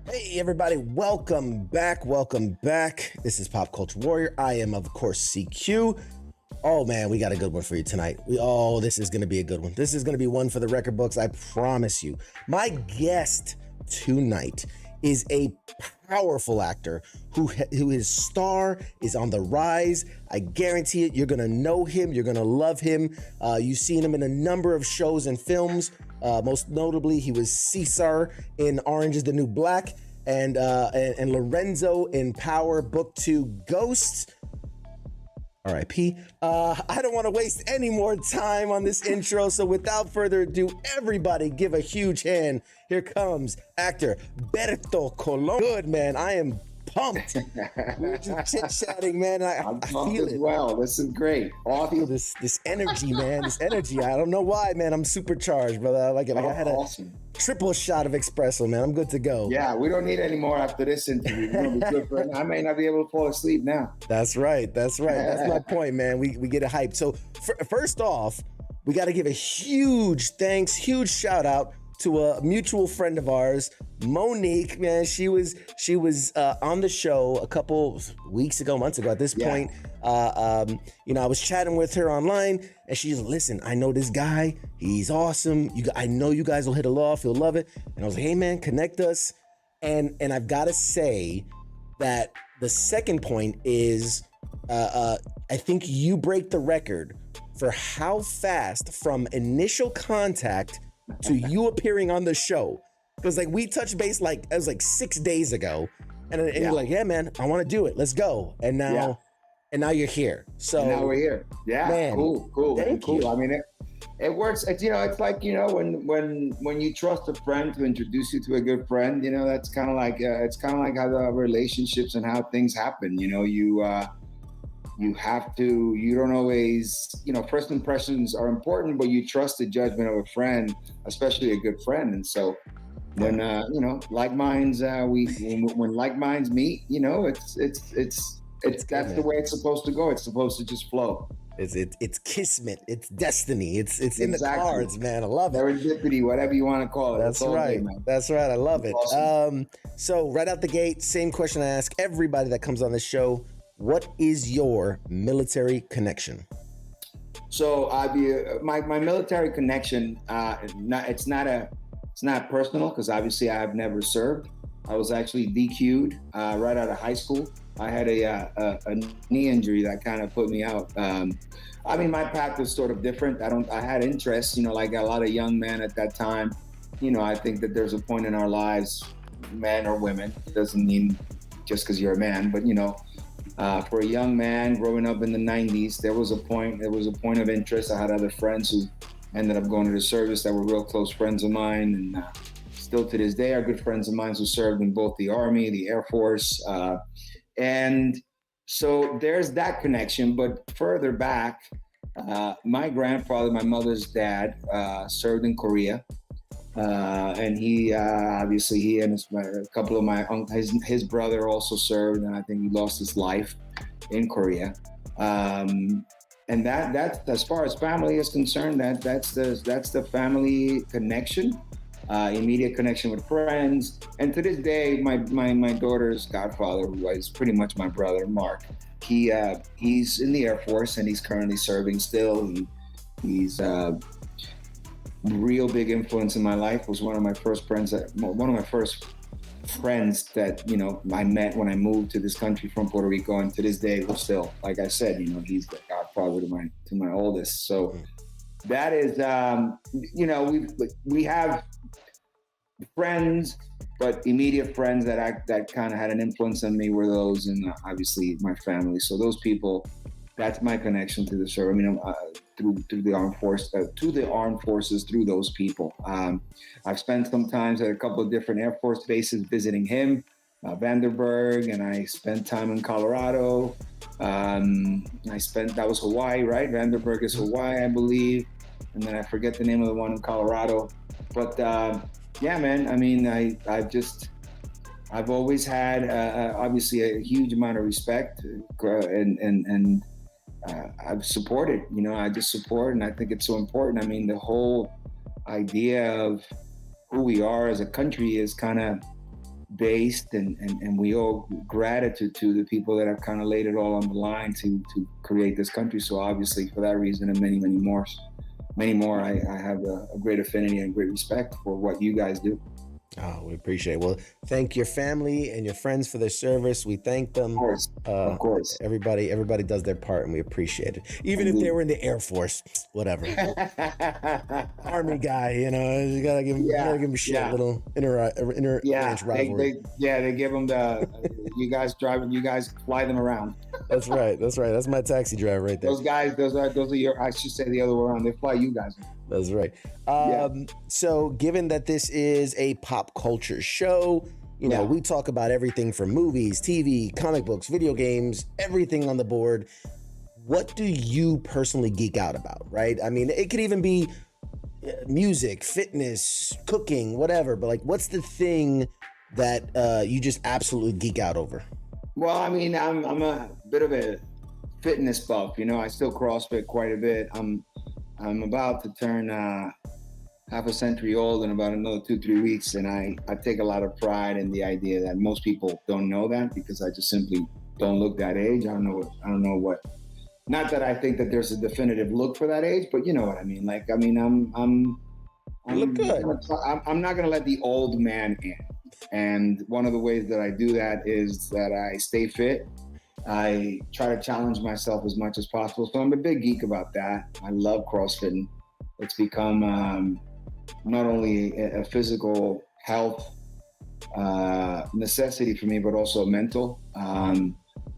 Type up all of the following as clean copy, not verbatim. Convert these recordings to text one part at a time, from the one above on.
Hey everybody, welcome back. This is Pop Culture Warrior. I am, of course, CQ. Oh man, we got a good one for you tonight. This is gonna be a good one. This is gonna be one for the record books, I promise you. My guest tonight is a powerful actor who his star is on the rise. I guarantee it. You're gonna know him. You're gonna love him. You've seen him in a number of shows and films. Most notably, he was Caesar in Orange is the New Black and Lorenzo in Power Book 2 Ghosts. R.I.P. I don't want to waste any more time on this intro, so without further ado, everybody give a huge hand. Here comes actor Berto Colon. Good, man. I am pumped. We were just chit-chatting, man. I'm I pumped feel as it. well. This is great. I Awesome. feel this energy, man. This energy. I don't know why, man. I'm supercharged, brother. I like it. Like I had a Awesome. triple shot of espresso, man. I'm good to go. Yeah, we don't need any more after this interview. We're gonna be good for it. I may not be able to fall asleep now. That's right. That's my point, man. We get it hyped. So first off, we got to give a huge thanks, huge shout out to a mutual friend of ours, Monique. Man, she was on the show a couple months ago. At this point, I was chatting with her online, and she's listen. I know this guy. He's awesome. I know you guys will hit it off. You'll love it. And I was like, hey man, connect us. And I've got to say that the second point is, I think you break the record for how fast from initial contact to you appearing on the show. Because like we touched base it was 6 days ago, and you're like, yeah, man, I want to do it. Let's go. And now you're here. So And now we're here. Yeah, man, cool. Thank you. I mean, it works. It's like when you trust a friend to introduce you to a good friend. That's kind of like how the relationships and how things happen. You don't always, first impressions are important, but you trust the judgment of a friend, especially a good friend. And so when, like minds, when like minds meet, that's the way it's supposed to go. It's supposed to just flow. It's kismet. It's destiny. It's in the cards, man. I love it. Serendipity, whatever you want to call it. That's right. That's right. I love it. Awesome. So right out the gate, same question I ask everybody that comes on the show. What is your military connection? So my military connection. It's not personal because obviously I have never served. I was actually DQ'd right out of high school. I had a knee injury that kind of put me out. My path was sort of different. I had interests, like a lot of young men at that time. I think that there's a point in our lives, men or women. It doesn't mean just because you're a man, but for a young man growing up in the 90s, there was a point of interest. I had other friends who ended up going to the service that were real close friends of mine, and still to this day are good friends of mine who served in both the Army, the Air Force. And so there's that connection. But further back, my grandfather, my mother's dad, served in Korea. And he and a couple of my uncles, his brother also served, and I think he lost his life in Korea. And that's as far as family is concerned. That's the family connection, immediate connection with friends. And to this day, my daughter's godfather, who is pretty much my brother, Mark, he's in the Air Force and he's currently serving still. He's real big influence in my life. Was one of my first friends that I met when I moved to this country from Puerto Rico, and to this day we're still, like I said, he's the godfather to my oldest. So that is we have friends, but immediate friends that kind of had an influence on me were those, and obviously my family. So those people, that's my connection to the service. Through the armed forces through those people. I've spent some time at a couple of different Air Force bases visiting him, Vandenberg, and I spent time in Colorado. That was Hawaii, right? Vandenberg is Hawaii, I believe, and then I forget the name of the one in Colorado. But yeah, man. I've always had obviously a huge amount of respect and I've supported, I just support, and I think it's so important. The whole idea of who we are as a country is kind of based, and we owe gratitude to the people that have kind of laid it all on the line to create this country. So obviously for that reason and many more, I have a great affinity and great respect for what you guys do. Oh, we appreciate it. Well, thank your family and your friends for their service. We thank them. Of course. Everybody does their part, and we appreciate it. Even if they were in the Air Force, whatever. Army guy, you gotta give him shit. Yeah. Little inter-ranch rivalry. They give them you guys fly them around. That's right. That's my taxi driver right there. Those are your, I should say the other way around. They fly you guys. That's right. So given that this is a pop culture show, we talk about everything from movies, TV, comic books, video games, everything on the board. What do you personally geek out about, right? I mean, it could even be music, fitness, cooking, whatever, but like, what's the thing that you just absolutely geek out over? Well, I mean, I'm a bit of a fitness buff, I still CrossFit quite a bit. I'm about to turn half a century old in about another 2-3 weeks, and I take a lot of pride in the idea that most people don't know that, because I just simply don't look that age. I don't know what. Not that I think that there's a definitive look for that age, but you know what I mean. Like, I mean, You look good. I'm not gonna let the old man in, and one of the ways that I do that is that I stay fit. I try to challenge myself as much as possible. So I'm a big geek about that. I love CrossFitting. It's become not only a physical health necessity for me, but also mental.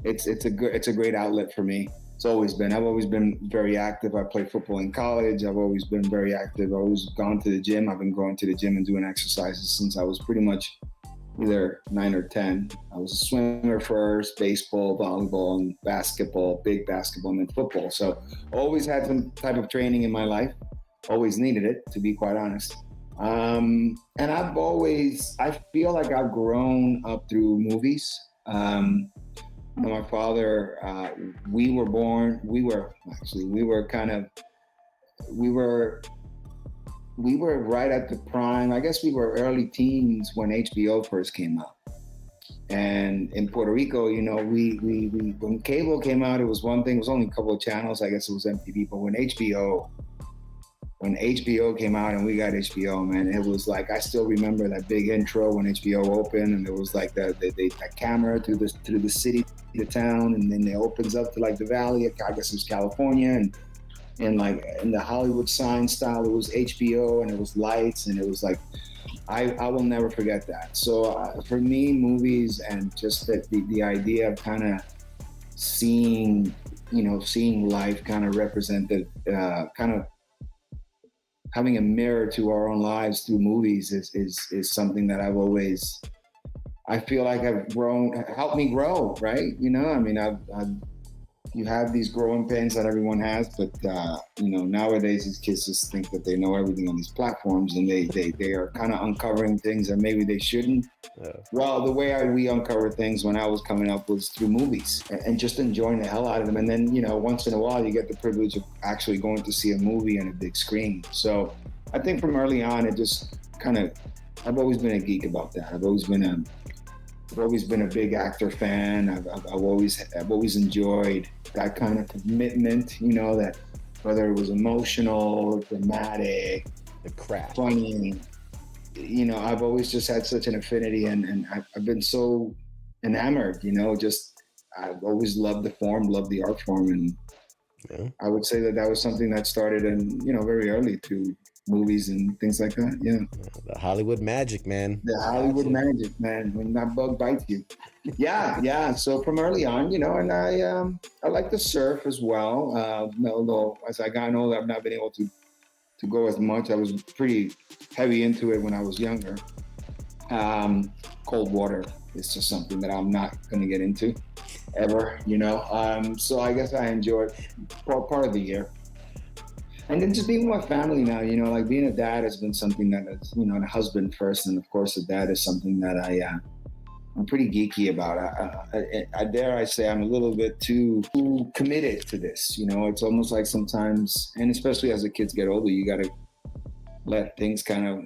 It's a great outlet for me. It's always been. I've always been very active. I played football in college. I've always been very active. I've always gone to the gym. I've been going to the gym and doing exercises since I was pretty much either 9 or 10. I was a swimmer first, baseball, volleyball, and basketball, big basketball, and then football. So always had some type of training in my life. Always needed it, to be quite honest. And I feel like I've grown up through movies. My father, we were right at the prime. I guess we were early teens when HBO first came out. And in Puerto Rico, when cable came out, it was one thing. It was only a couple of channels. I guess it was MTV. But when HBO came out and we got HBO, man, it was like, I still remember that big intro when HBO opened, and there was like that camera through the city, the town, and then it opens up to like the valley. I guess it was California, and like in the Hollywood sign style, it was HBO, and it was lights, and it was like, I will never forget that. So for me, movies and just the idea of kind of seeing life kind of represented, kind of having a mirror to our own lives through movies is something that I feel like helped me grow, right? I mean, you have these growing pains that everyone has, but nowadays these kids just think that they know everything on these platforms, and they are kind of uncovering things that maybe they shouldn't. Yeah. Well, the way we uncovered things when I was coming up was through movies and just enjoying the hell out of them. And then, once in a while you get the privilege of actually going to see a movie on a big screen. So I think from early on, it just I've always been a geek about that. I've always been a big actor fan. I've always enjoyed that kind of commitment, that whether it was emotional, dramatic, the craft, funny, I've always just had such an affinity, and I've been so enamored, I've always loved the art form. And yeah. I would say that was something that started in, very early through movies and things like that. Yeah. The Hollywood magic, man. The Hollywood magic, man. When that bug bites you. Yeah. So from early on, and I like to surf as well. Although as I got older, I've not been able to go as much. I was pretty heavy into it when I was younger. Cold water is just something that I'm not going to get into ever, so I guess I enjoy it part of the year. And then just being with my family now, like being a dad has been something that is, a husband first, and of course a dad is something that I'm pretty geeky about. I dare I say I'm a little bit too committed to this. It's almost like sometimes, and especially as the kids get older, you got to let things kind of,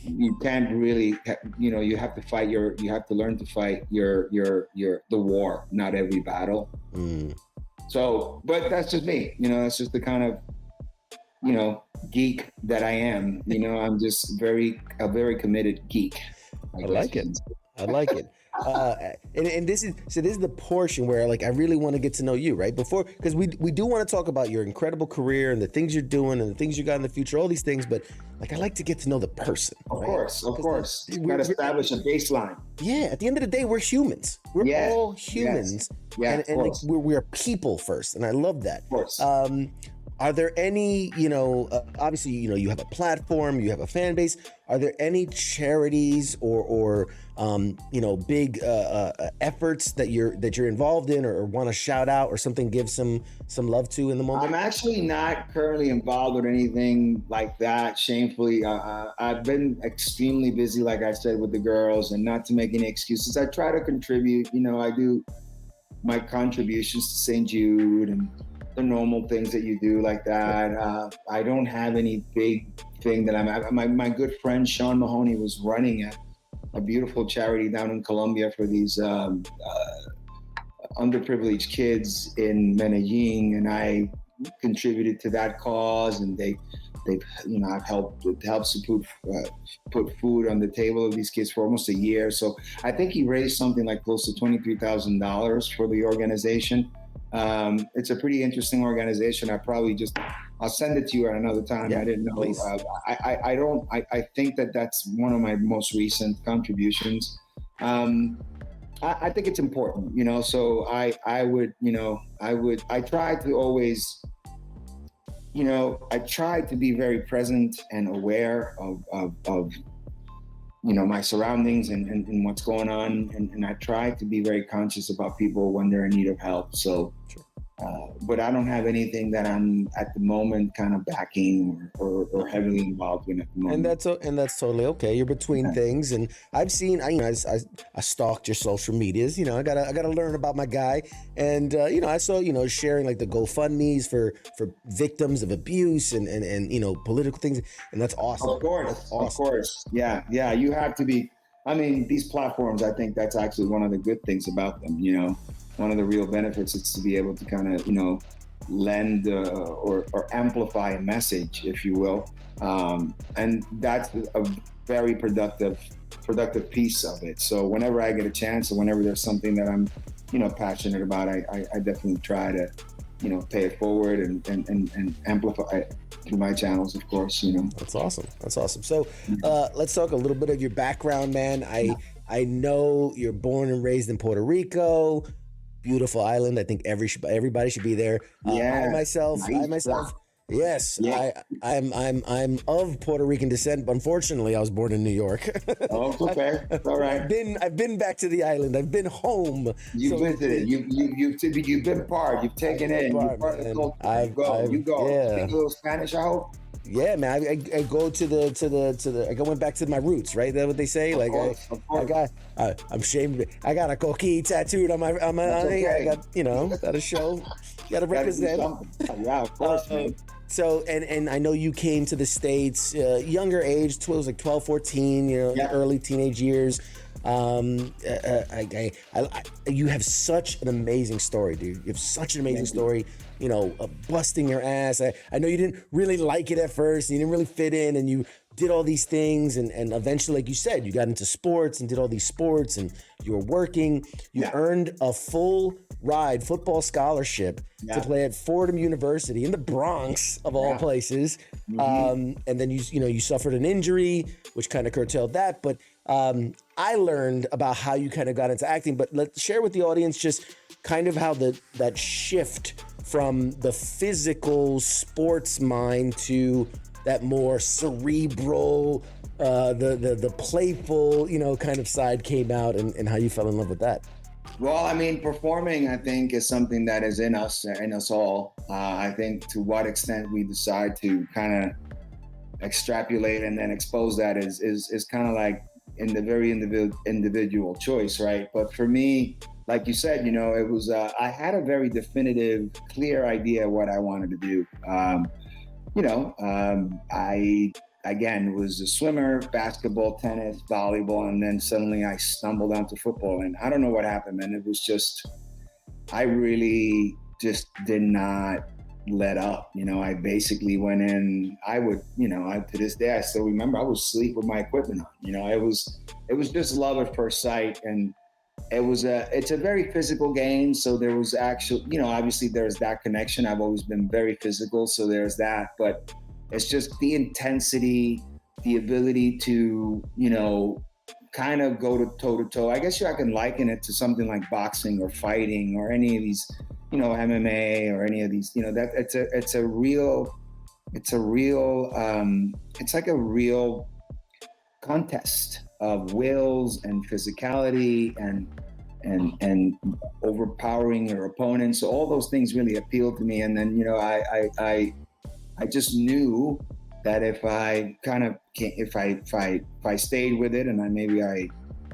you can't really, you have to learn to fight the war, not every battle. So, but that's just me, that's just the kind of, geek that I am. I'm just a very committed geek. I like it. I like it. And this is the portion where like I really want to get to know you, right? Because we do want to talk about your incredible career and the things you're doing and the things you got in the future, all these things, but like I like to get to know the person. Of course. You got to establish a baseline. Yeah, at the end of the day, we're humans. We're all humans. Yeah, and like, we're people first, and I love that. Of course. Are there any, obviously, you have a platform, you have a fan base. Are there any charities or big efforts that you're involved in or want to shout out or something, give some love to in the moment? I'm actually not currently involved with anything like that, shamefully. I've been extremely busy, like I said, with the girls, and not to make any excuses. I try to contribute. I do my contributions to St. Jude and the normal things that you do like that. I don't have any big thing that my good friend Sean Mahoney was running a beautiful charity down in Colombia for these underprivileged kids in Medellin, and I contributed to that cause, and they've I've helped to put food on the table of these kids for almost a year. So I think he raised something like close to $23,000 for the organization. It's a pretty interesting organization. I'll send it to you at another time. Yeah, I didn't know. please. I think that's one of my most recent contributions. I think it's important, so I try to always, I try to be very present and aware of my surroundings and what's going on. And I try to be very conscious about people when they're in need of help. So, sure. But I don't have anything that I'm at the moment kind of backing or heavily involved in at the moment. And that's totally okay. You're between things, and I've seen. I stalked your social medias. I gotta learn about my guy, and I saw sharing like the GoFundMe's for victims of abuse and political things, and that's awesome. Of course. Yeah. You have to be. I mean, these platforms. I think that's actually one of the good things about them. One of the real benefits is to be able to kind of, lend or amplify a message, if you will. And that's a very productive piece of it. So whenever I get a chance or whenever there's something that I'm, passionate about, I definitely try to, pay it forward and amplify it through my channels, of course, That's awesome. So let's talk a little bit of your background, man. I know you're born and raised in Puerto Rico. Beautiful island. I think everybody should be there. I myself, yes, yeah. I'm of Puerto Rican descent, but unfortunately, I was born in New York. Oh, okay, all right. I've been back to the island. I've been home. You've visited. You've been part. You've taken in. You're part of the culture. You go. Yeah. Speak a little Spanish, I hope. Yeah, man. I go to the. I went back to my roots, right? That's what they say. Of course. I'm ashamed. I got a coquille tattooed on my. Okay. I got got to show. Got to represent. Yeah, of course, man. So, and I know you came to the States, younger age, it was like 12, 14, early teenage years. You have such an amazing story, dude. You have such an amazing story, busting your ass. I know you didn't really like it at first. You didn't really fit in, and you did all these things. And eventually, like you said, you got into sports and did all these sports, and you were working. You earned a full ride football scholarship to play at Fordham University in the Bronx, of all places. Mm-hmm. And then you suffered an injury, which kind of curtailed that. But I learned about how you kind of got into acting. But let's share with the audience just kind of how that shift from the physical sports mind to that more cerebral, the playful, kind of side came out, and how you fell in love with that. Well, I mean, performing, I think, is something that is in us all. I think to what extent we decide to kind of extrapolate and then expose that is kind of like in the very individual choice, right? But for me, like you said, it was, I had a very definitive, clear idea of what I wanted to do. again, was a swimmer, basketball, tennis, volleyball, and then suddenly I stumbled onto football. And I don't know what happened, man. It was just, I really just did not let up. I basically went in, to this day, I still remember I would sleep with my equipment on. It was just love at first sight. And it's a very physical game. So there was obviously there's that connection. I've always been very physical. So there's that, but it's just the intensity, the ability to, kind of go to toe to toe. I guess I can liken it to something like boxing or fighting or any of these, MMA or any of these, that it's like a real contest of wills and physicality and overpowering your opponent. So all those things really appealed to me. And then, I just knew that if I stayed with it, and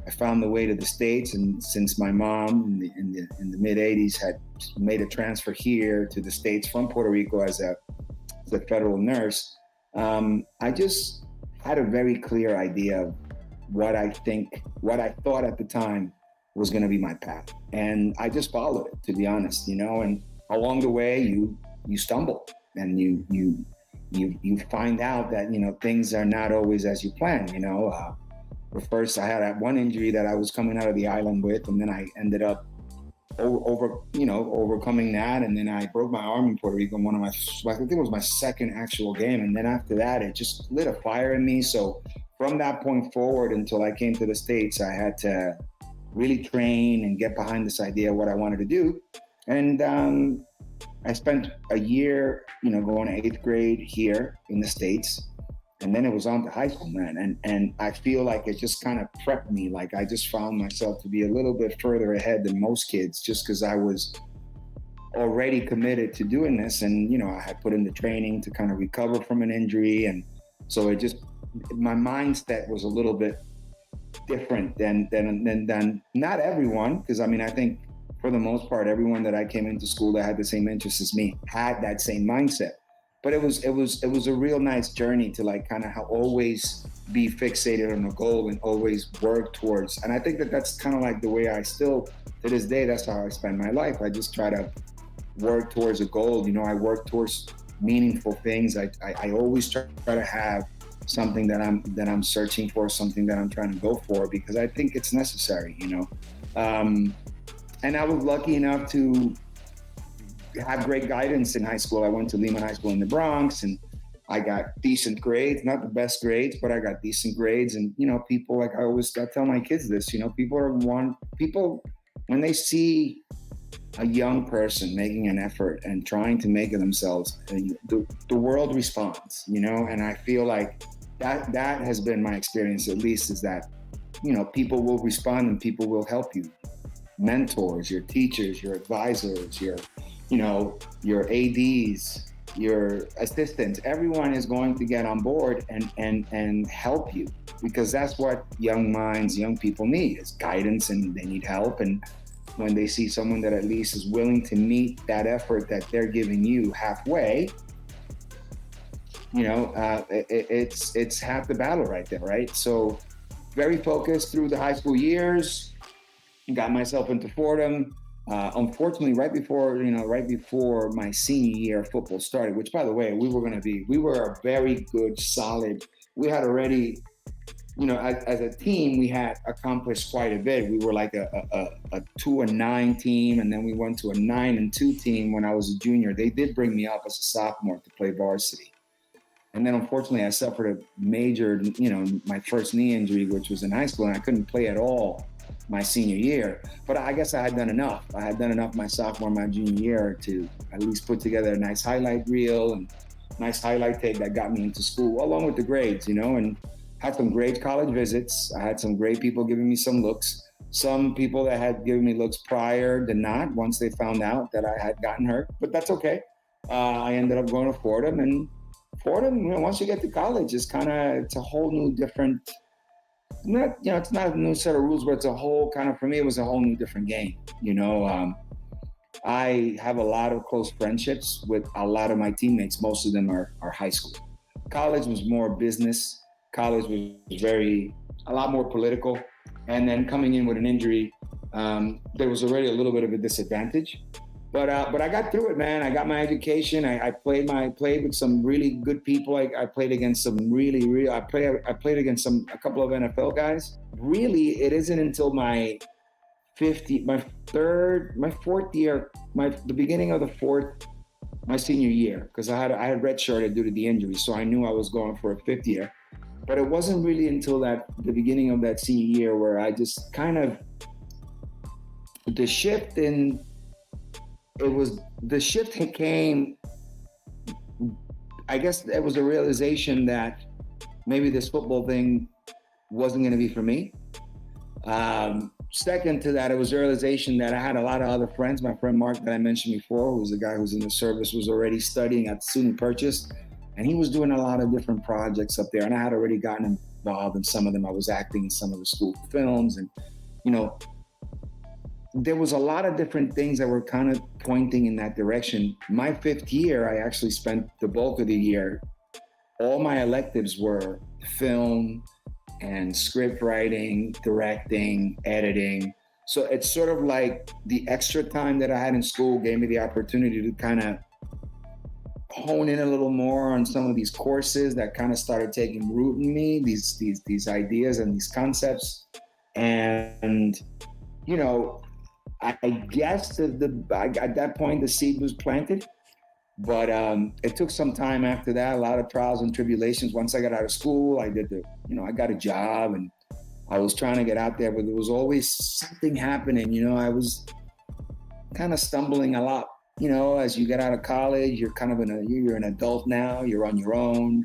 I found the way to the States, and since my mom in the mid '80s had made a transfer here to the States from Puerto Rico as a federal nurse, I just had a very clear idea of what I thought at the time was going to be my path, and I just followed it, to be honest, And along the way, you stumble, and you find out that, things are not always as you plan, First, I had one injury that I was coming out of the island with, and then I ended up overcoming that. And then I broke my arm in Puerto Rico in I think it was my second actual game. And then after that, it just lit a fire in me. So from that point forward until I came to the States, I had to really train and get behind this idea of what I wanted to do. And I spent a year, going to 8th grade here in the States. And then it was on to high school, man. And I feel like it just kind of prepped me. Like I just found myself to be a little bit further ahead than most kids, just because I was already committed to doing this. And, I had put in the training to kind of recover from an injury. And so my mindset was a little bit different than not everyone. Because I think for the most part, everyone that I came into school that had the same interests as me had that same mindset. But it was a real nice journey to like kind of always be fixated on a goal and always work towards. And I think that's kind of like the way I still, to this day, that's how I spend my life. I just try to work towards a goal. I work towards meaningful things. I always try to have something that I'm searching for, something that I'm trying to go for, because I think it's necessary, And I was lucky enough to have great guidance in high school. I went to Lehman High School in the Bronx, and I got decent grades, not the best grades, but I got decent grades. And, people, like I tell my kids this, people, when they see a young person making an effort and trying to make it themselves, the world responds, and I feel like that has been my experience, at least, is that, people will respond and people will help you. Mentors, your teachers, your advisors, your ADs, your assistants, everyone is going to get on board and help you, because that's what young minds, young people need, is guidance, and they need help. And when they see someone that at least is willing to meet that effort that they're giving you halfway, it's half the battle right there, right? So very focused through the high school years, got myself into Fordham. Unfortunately, right before my senior year of football started, which, by the way, we were a very good, solid, we had already, as a team, we had accomplished quite a bit. We were like a 2-9 team, and then we went to a 9-2 team when I was a junior. They did bring me up as a sophomore to play varsity. And then, unfortunately, I suffered a major, my first knee injury, which was in high school, and I couldn't play at all my senior year. But I guess I had done enough. I had done enough my sophomore, my junior year to at least put together a nice highlight reel and nice highlight tape that got me into school, along with the grades, and had some great college visits. I had some great people giving me some looks. Some people that had given me looks prior did not, once they found out that I had gotten hurt, but that's okay. I ended up going to Fordham, and Fordham, once you get to college, it's a whole new different, it's not a new set of rules, but it's a whole for me, it was a whole new different game. I have a lot of close friendships with a lot of my teammates. Most of them are high school college was more business. College was a lot more political. And then coming in with an injury, there was already a little bit of a disadvantage. But I got through it, man. I got my education. I played with some really good people. I played against some I played against a couple of NFL guys. Really, it isn't until my fourth year, the beginning of my senior year, because I had redshirted due to the injury, so I knew I was going for a fifth year. But it wasn't really until the beginning of that senior year where I just kind of the shift came. I guess it was a realization that maybe this football thing wasn't going to be for me. Second to that, it was a realization that I had a lot of other friends. My friend Mark that I mentioned before, who's a guy who's in the service, was already studying at student purchase, and he was doing a lot of different projects up there. And I had already gotten involved in some of them. I was acting in some of the school films, and there was a lot of different things that were kind of pointing in that direction. My fifth year, I actually spent the bulk of the year. All my electives were film and script writing, directing, editing. So it's sort of like the extra time that I had in school gave me the opportunity to kind of hone in a little more on some of these courses that kind of started taking root in me, these ideas and these concepts. And, I guess at that point the seed was planted, but it took some time after that, a lot of trials and tribulations. Once I got out of school, I got a job and I was trying to get out there, but there was always something happening. I was kind of stumbling a lot. As you get out of college, you're kind of you're an adult now, you're on your own.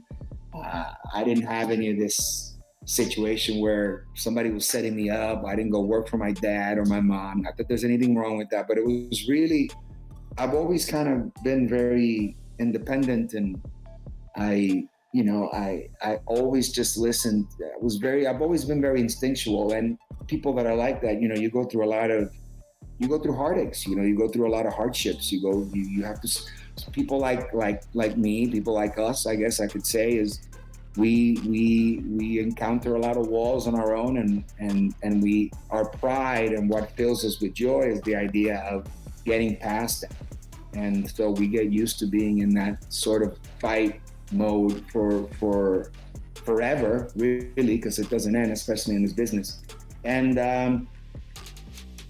I didn't have any of this situation where somebody was setting me up. I didn't go work for my dad or my mom. Not that there's anything wrong with that, but it was really, I've always kind of been very independent, and I always just listened. I've always been very instinctual, and people that are like that, you go through heartaches, you go through a lot of hardships. You have to, people like me, people like us, I guess I could say, is we encounter a lot of walls on our own, and our pride and what fills us with joy is the idea of getting past that. And so we get used to being in that sort of fight mode for forever, really, because it doesn't end, especially in this business. And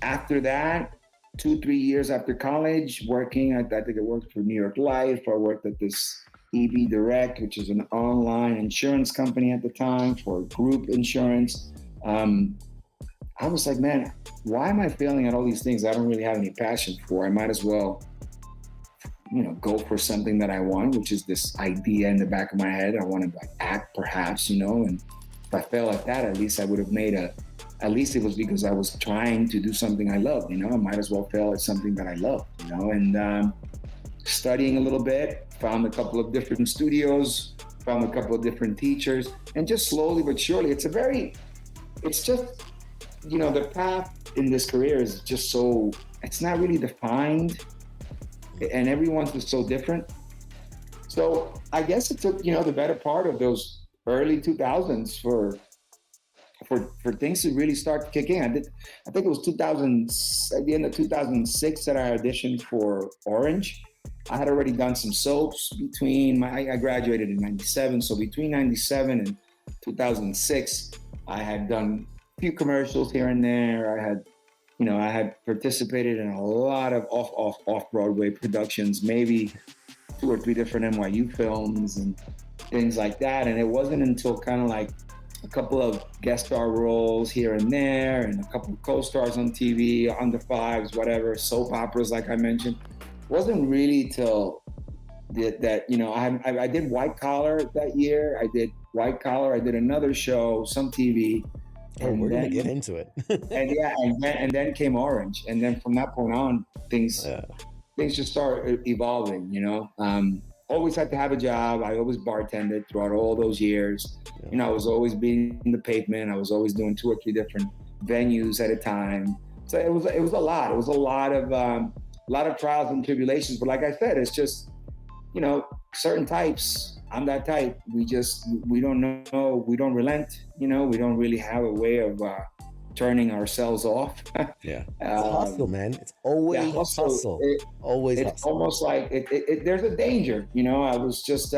after that, 2-3 years after college, working, I think I worked for New York Life. I worked at this EB Direct, which is an online insurance company at the time for group insurance. I was like, man, why am I failing at all these things I don't really have any passion for? I might as well, go for something that I want, which is this idea in the back of my head. I want to act, perhaps, and if I fail at that, at least I would have at least it was because I was trying to do something I loved, I might as well fail at something that I love, and studying a little bit, found a couple of different studios, found a couple of different teachers, and just slowly but surely, the path in this career is just so, it's not really defined, and everyone's is so different. So I guess it took, the better part of those early 2000s for things to really start to kick in. I think it was at the end of 2006 that I auditioned for Orange. I had already done some soaps I graduated in 97. So between 97 and 2006, I had done a few commercials here and there. I had participated in a lot of off-Broadway productions, maybe 2 or 3 different NYU films and things like that. And it wasn't until kind of like a couple of guest star roles here and there, and a couple of co-stars on TV, Under Fives, whatever, soap operas, like I mentioned. It wasn't really till that, I did White Collar that year. I did another show, some TV. Oh, we're going to get into it. and then came Orange. And then from that point on, things just started evolving, Always had to have a job. I always bartended throughout all those years. I was always being in the pavement. I was always doing 2 or 3 different venues at a time. So it was a lot. It was a lot of trials and tribulations. But like I said, it's just, certain types I'm that type. We don't know, we don't relent, we don't really have a way of turning ourselves off. Yeah. It's hustle, man. It's always hustle. Always it's hustle. almost like there's a danger, I was just,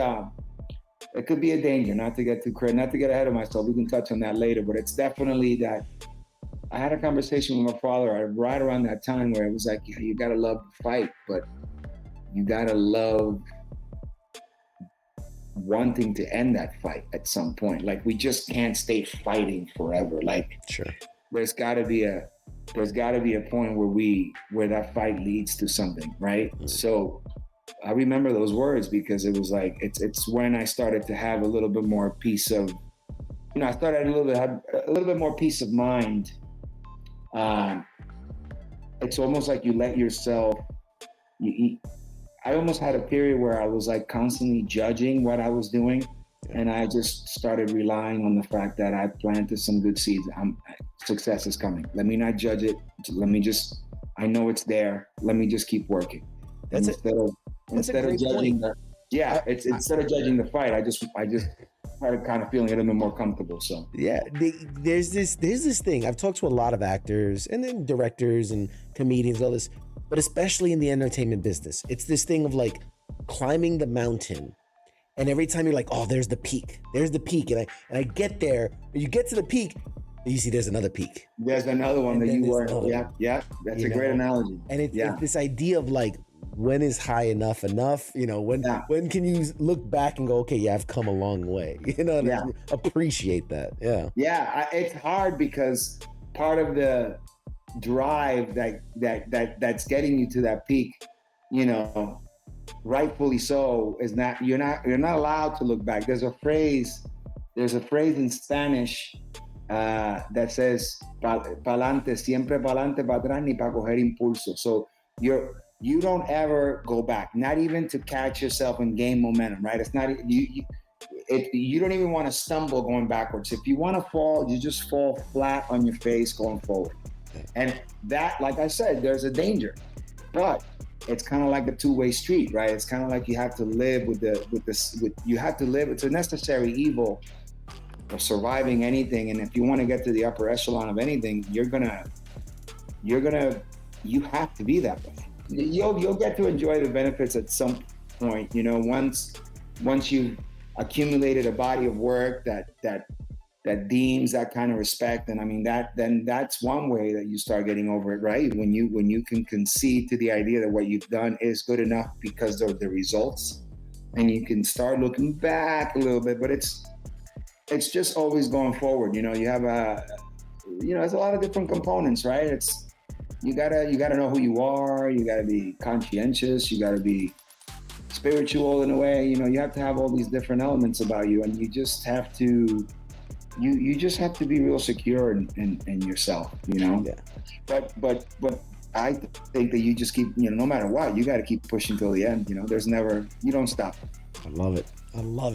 it could be a danger, not to get too crazy, not to get ahead of myself. We can touch on that later, but it's definitely that I had a conversation with my father right around that time where it was like, yeah, you got to love the fight, but you got to love wanting to end that fight at some point. Like, we just can't stay fighting forever. Like, sure, there's got to be a point where that fight leads to something, right? Mm-hmm. So I remember those words because it was like, it's when I started to have a little bit more peace of, I started have a little bit more peace of mind. It's almost like you let yourself, I almost had a period where I was like constantly judging what I was doing. And I just started relying on the fact that I planted some good seeds. Success is coming. Let me not judge it. I know it's there. Let me just keep working. Instead of judging instead of judging the fight, I just started kind of feeling a little bit more comfortable. So yeah, there's this thing. I've talked to a lot of actors and then directors and comedians, all this, but especially in the entertainment business, it's this thing of like climbing the mountain. And every time you're like, oh, there's the peak. And I get there, you get to the peak, and you see there's another peak. There's another one that you were. Yeah. That's a great analogy. And it's this idea of like, when is high enough? When can you look back and go, okay, yeah, I've come a long way. Appreciate that. Yeah. Yeah, it's hard because part of the drive that's getting you to that peak, rightfully so, is not you're not allowed to look back. There's a phrase in Spanish that says pa'lante, siempre pa'lante, pa' atrás, ni pa' coger impulso. So you don't ever go back, not even to catch yourself and gain momentum, right? It's not you don't even want to stumble going backwards. If you want to fall, you just fall flat on your face going forward. And that, like I said, there's a danger, but it's kind of like a two-way street, right? It's kind of like you have to live it's a necessary evil of surviving anything. And if you want to get to the upper echelon of anything, you have to be that way. You'll get to enjoy the benefits at some point, once you've accumulated a body of work that deems that kind of respect. And I mean, that's one way that you start getting over it, right? When you can concede to the idea that what you've done is good enough because of the results, and you can start looking back a little bit, but it's just always going forward. You have there's a lot of different components, right? You gotta know who you are. You gotta be conscientious. You gotta be spiritual in a way. You have to have all these different elements about you, and you just have to be real secure in yourself, Yeah. But I think that you just keep, no matter what, you got to keep pushing till the end. You don't stop. I love it.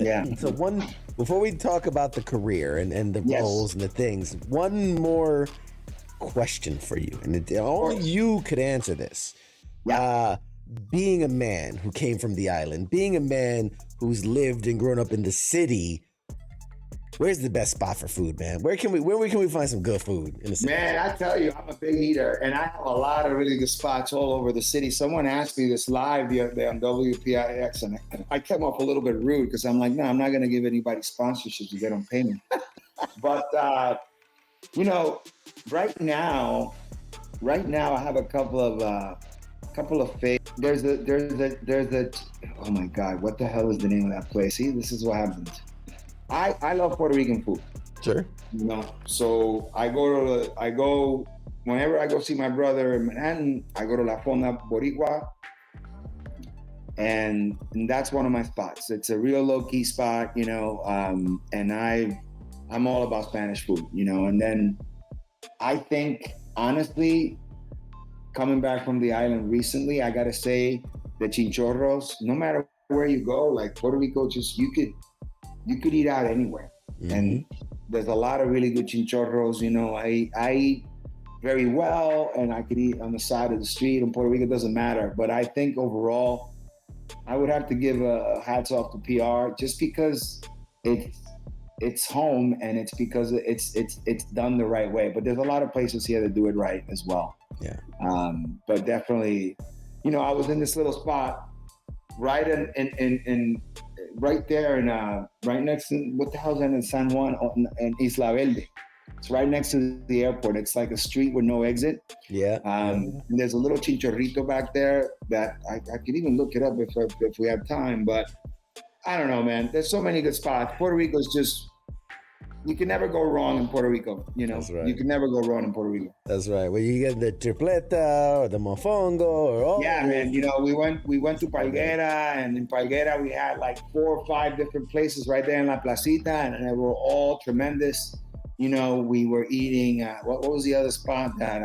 Yeah. So before we talk about the career and the roles and the things, one more question for you, and only you could answer this. Yeah. Being a man who came from the island, being a man who's lived and grown up in the city, where's the best spot for food, man? Where can we find some good food in the city? Man, I tell you, I'm a big eater, and I have a lot of really good spots all over the city. Someone asked me this live the other day on WPIX, and I came off a little bit rude because I'm like, no, I'm not going to give anybody sponsorships if they don't pay me. But right now, I have a couple of favorites. There's the oh my God, what the hell is the name of that place? See, this is what happens. I love Puerto Rican food. Sure. So I go whenever I go see my brother in Manhattan, I go to La Fonda Boricua, and that's one of my spots. It's a real low key spot, and I'm all about Spanish food, and then I think honestly, coming back from the island recently, I gotta say the chinchorros, no matter where you go, like Puerto Rico, just you could eat out anywhere. Mm-hmm. And there's a lot of really good chinchorros. I eat very well, and I could eat on the side of the street in Puerto Rico. It doesn't matter. But I think overall, I would have to give a hats off to PR just because it's home and it's because it's done the right way. But there's a lot of places here that do it right as well. Yeah. But definitely, I was in this little spot right in right there in right next to what the hell's that in San Juan in Isla Verde. It's right next to the airport. It's like a street with no exit. Yeah. And there's a little chinchorrito back there that I could even look it up if we have time. But I don't know, man. There's so many good spots. Puerto Rico's just, you can never go wrong in Puerto Rico. That's right. You can never go wrong in Puerto Rico. That's right. Well, you get the tripleta or the mofongo or all. Yeah, man. We went to Palguera, and in Palguera we had like 4 or 5 different places right there in La Placita, and they were all tremendous. We were eating. What was the other spot that?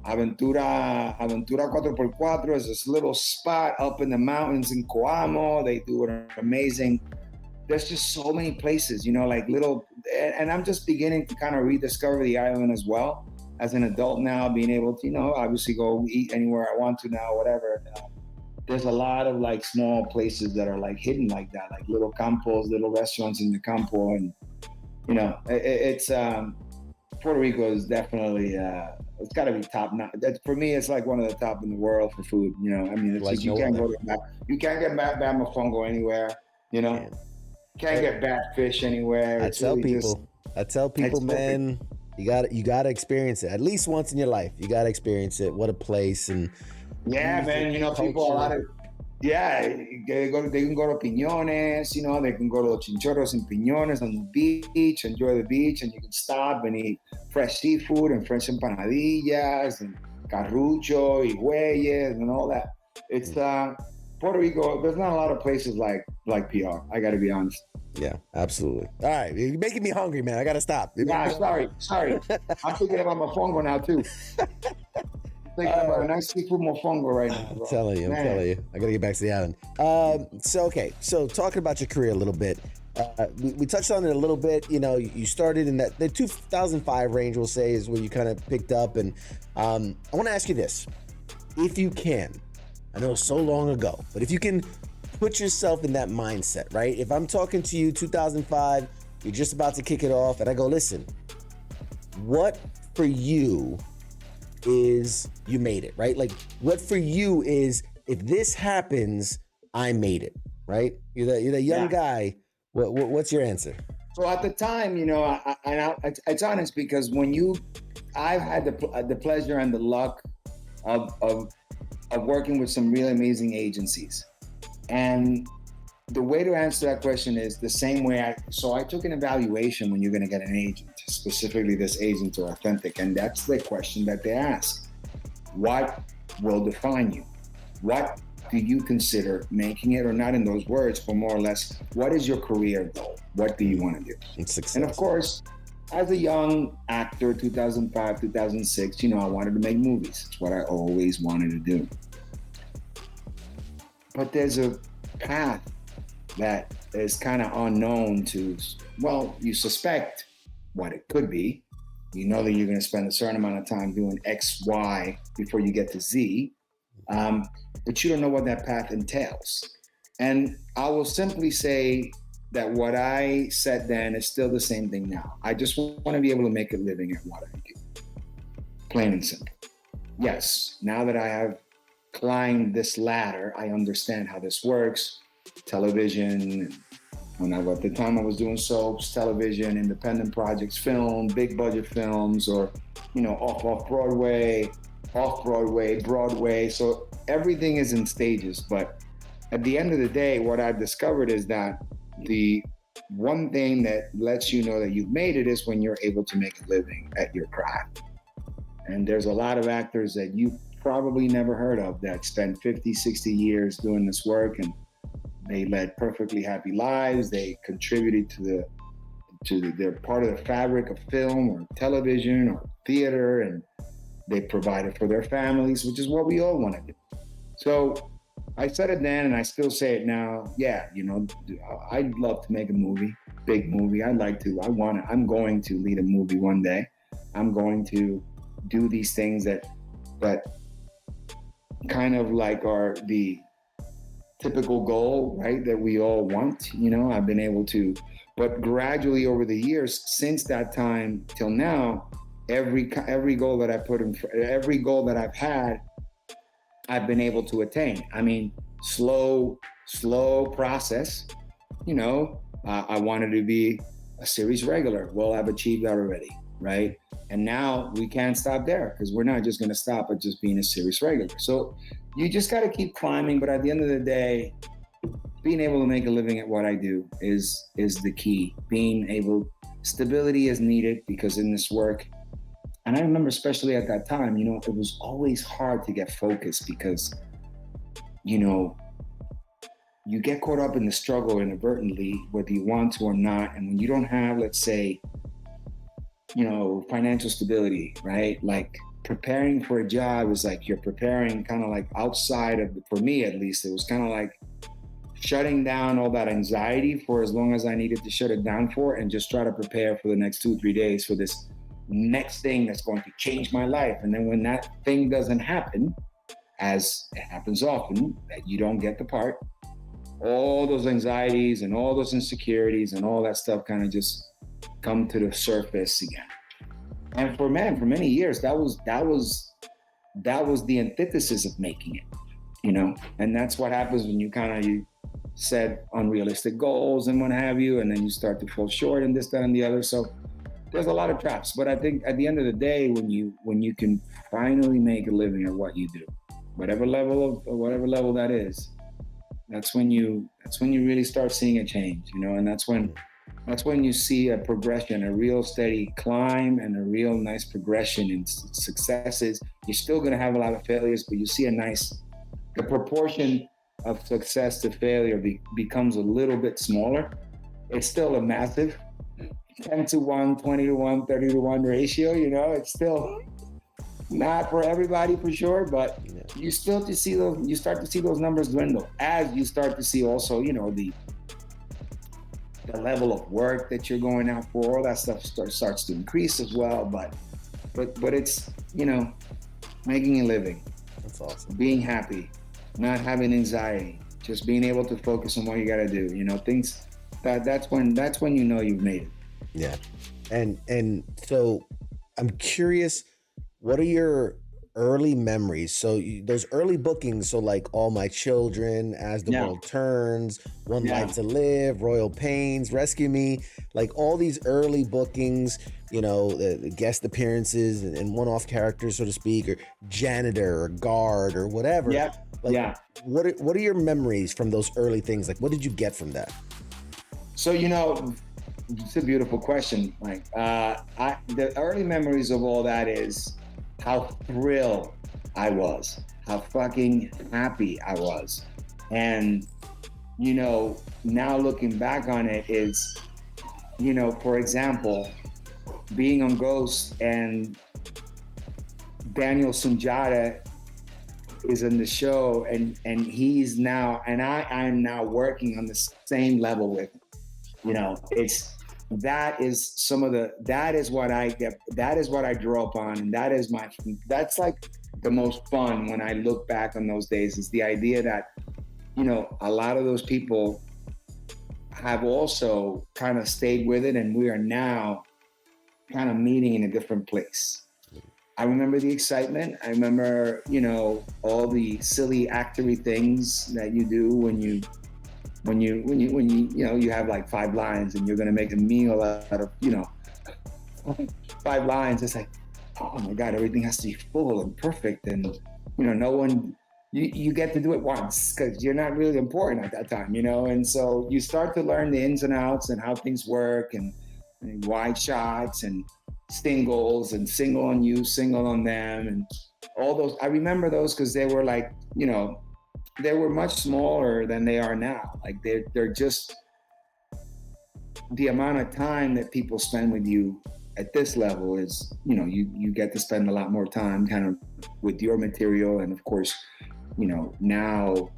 Aventura 4x4 is this little spot up in the mountains in Coamo. They do it amazing. There's just so many places, like little, and I'm just beginning to kind of rediscover the island as well as an adult now, being able to, obviously go eat anywhere I want to now, whatever. There's a lot of like small places that are like hidden like that, like little campos, little restaurants in the campo. And, it's, Puerto Rico is definitely, it's got to be top notch. For me, it's like one of the top in the world for food. It's like you can't get bad mofongo anywhere. Can't get bad fish anywhere. I tell people, man, you got to experience it at least once in your life. You got to experience it. What a place! And yeah, man, people they can go to Piñones. They can go to Chinchorros and Piñones on the beach, enjoy the beach, and you can stop and eat fresh seafood and fresh empanadillas and carrucho, higüeyes, and all that. It's Puerto Rico. There's not a lot of places like PR. I got to be honest. Yeah, absolutely. All right, you're making me hungry, man. I got to stop. Nah, sorry. I'm thinking about mofongo now too. Thinking about a nice seafood mofongo right now, bro. I'm telling you. I gotta get back to the island. So talking about your career a little bit, we touched on it a little bit. You started in the 2005 range, we'll say, is where you kind of picked up. And I want to ask you this, if you can. I know it's so long ago, but if you can put yourself in that mindset, right? If I'm talking to you 2005, you're just about to kick it off, and I go, listen, what for you is you made it, right? Like, what for you is, if this happens, I made it, right? You're that young guy. What's your answer? So at the time, it's honest, because I've had the pleasure and the luck of working with some really amazing agencies. And the way to answer that question is the same way I took an evaluation when you're going to get an agent, specifically this agents are authentic. And that's the question that they ask. What will define you? What do you consider making it, or not in those words, but more or less, what is your career goal? What do you want to do? And of course, as a young actor, 2005, 2006, I wanted to make movies. It's what I always wanted to do. But there's a path that is kind of unknown to, you suspect what it could be. You know that you're going to spend a certain amount of time doing X, Y before you get to Z, but you don't know what that path entails. And I will simply say that what I said then is still the same thing now. I just want to be able to make a living at what I do. Plain and simple. Yes, now that I have climbed this ladder, I understand how this works. Television, at the time I was doing soaps, television, independent projects, film, big budget films, or off Broadway, Broadway. So everything is in stages. But at the end of the day, what I've discovered is that the one thing that lets you know that you've made it is when you're able to make a living at your craft. And there's a lot of actors that you probably never heard of that spent 50, 60 years doing this work, and they led perfectly happy lives. They contributed they're part of the fabric of film or television or theater, and they provided for their families, which is what we all want to do. So I said it then, and I still say it now. Yeah, I'd love to make a movie, big movie. I'm going to lead a movie one day. I'm going to do these things that kind of like are the typical goal, right, that we all want. I've been able to, but gradually over the years, since that time till now, every goal that I put in, every goal that I've had, I've been able to attain. I mean, slow process. I wanted to be a series regular. Well, I've achieved that already, right? And now we can't stop there because we're not just going to stop at just being a series regular. So you just got to keep climbing. But at the end of the day, being able to make a living at what I do is the key. Stability is needed because in this work, and I remember especially at that time, it was always hard to get focused because, you get caught up in the struggle inadvertently, whether you want to or not. And when you don't have, let's say, financial stability, right? Like preparing for a job is like you're preparing kind of like outside of, for me at least, it was kind of like shutting down all that anxiety for as long as I needed to shut it down for, and just try to prepare for the next 2-3 days for this next thing that's going to change my life. And then when that thing doesn't happen, as it happens often, that you don't get the part, all those anxieties and all those insecurities and all that stuff kind of just come to the surface again. And for many years, that was the antithesis of making it, and that's what happens when you set unrealistic goals and what have you, and then you start to fall short and this, that, and the other. So there's a lot of traps, but I think at the end of the day, when you can finally make a living at what you do, whatever level that is, that's when you really start seeing a change, and that's when you see a progression, a real steady climb and a real nice progression in successes. You're still going to have a lot of failures, but you see the proportion of success to failure becomes a little bit smaller. It's still a massive 10-1, 20-1, 30-1 ratio, it's still not for everybody for sure, but you start to see those numbers dwindle as you start to see also, the level of work that you're going out for, all that stuff starts to increase as well. But it's, making a living. That's awesome. Being happy, not having anxiety, just being able to focus on what you got to do, things that's when you've made it. Yeah. And so I'm curious, what are your early memories? So those early bookings, so like All My Children, As the World Turns, One Life to Live, Royal Pains, Rescue Me, like all these early bookings, the guest appearances and one-off characters, so to speak, or janitor or guard or whatever. Yeah. What are your memories from those early things? Like, what did you get from that? So, it's a beautiful question, Mike. The early memories of all that is how thrilled I was, how fucking happy I was. And, now looking back on it is, for example, being on Ghost and Daniel Sunjata is in the show and he's now, and I'm now working on the same level with him. That is what I draw upon, and that's like the most fun when I look back on those days, is the idea that, a lot of those people have also kind of stayed with it, and we are now kind of meeting in a different place. I remember the excitement. I remember, all the silly actory things that you do when you have like 5 lines and you're going to make a meal out of, 5 lines. It's like, oh my God, everything has to be full and perfect. And, no one, you get to do it once because you're not really important at that time, and so you start to learn the ins and outs and how things work and wide shots and singles and single on you, single on them. And all those, I remember those because they were like, they were much smaller than they are now. Like they're just the amount of time that people spend with you at this level is, you get to spend a lot more time kind of with your material. And of course, now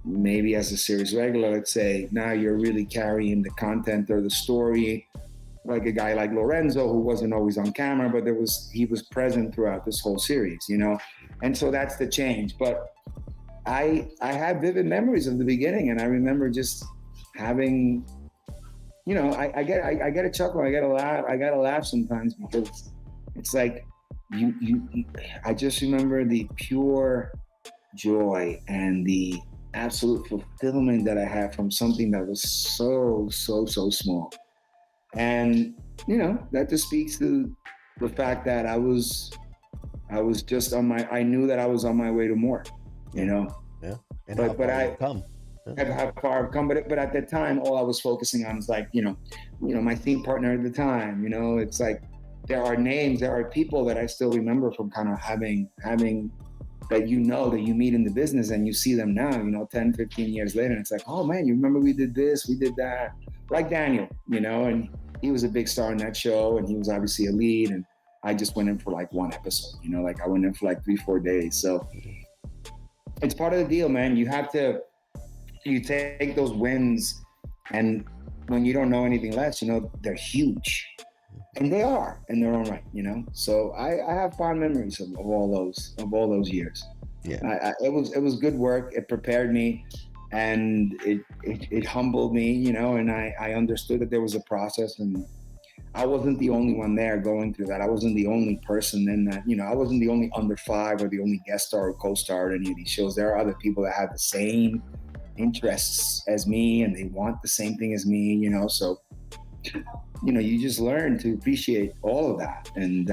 maybe as a series regular, let's say, now you're really carrying the content or the story, like a guy like Lorenzo, who wasn't always on camera, but he was present throughout this whole series, And so that's the change. But I have vivid memories of the beginning, and I remember just having, I get a chuckle, I get a laugh sometimes, because it's like I just remember the pure joy and the absolute fulfillment that I had from something that was so small. And that just speaks to the fact that I was just I knew that I was on my way to more, Yeah. And how far you've come. How far I've come, but at the time, all I was focusing on was like, my team partner at the time. It's like there are names, there are people that I still remember from kind of having that that you meet in the business, and you see them now, 10, 15 years later, and it's like, oh man, you remember we did this, we did that, like Daniel, and he was a big star in that show, and he was obviously a lead, and I just went in for like one episode, like I went in for like 3-4 days. So it's part of the deal, man. You take those wins, and when you don't know anything less, they're huge, and they are in their own right, So I have fond memories of all those years. Yeah, it was good work. It prepared me, and it humbled me, and I understood that there was a process, and I wasn't the only one there going through that. I wasn't the only person in that, I wasn't the only under 5 or the only guest star or co-star at any of these shows. There are other people that have the same interests as me, and they want the same thing as me, so you just learn to appreciate all of that, and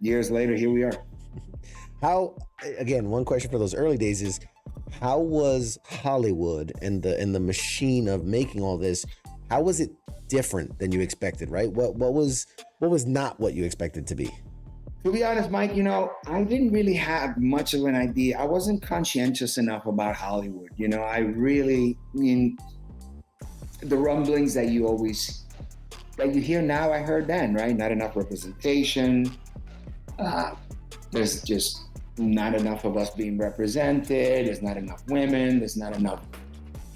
years later, here we are. How, again, one question for those early days is, how was Hollywood and the machine of making all this, how was it different than you expected, right? What was not what you expected to be? To be honest, Mike, I didn't really have much of an idea. I wasn't conscientious enough about Hollywood. I really, the rumblings that you hear now, I heard then, right? Not enough representation. There's just not enough of us being represented. There's not enough women. There's not enough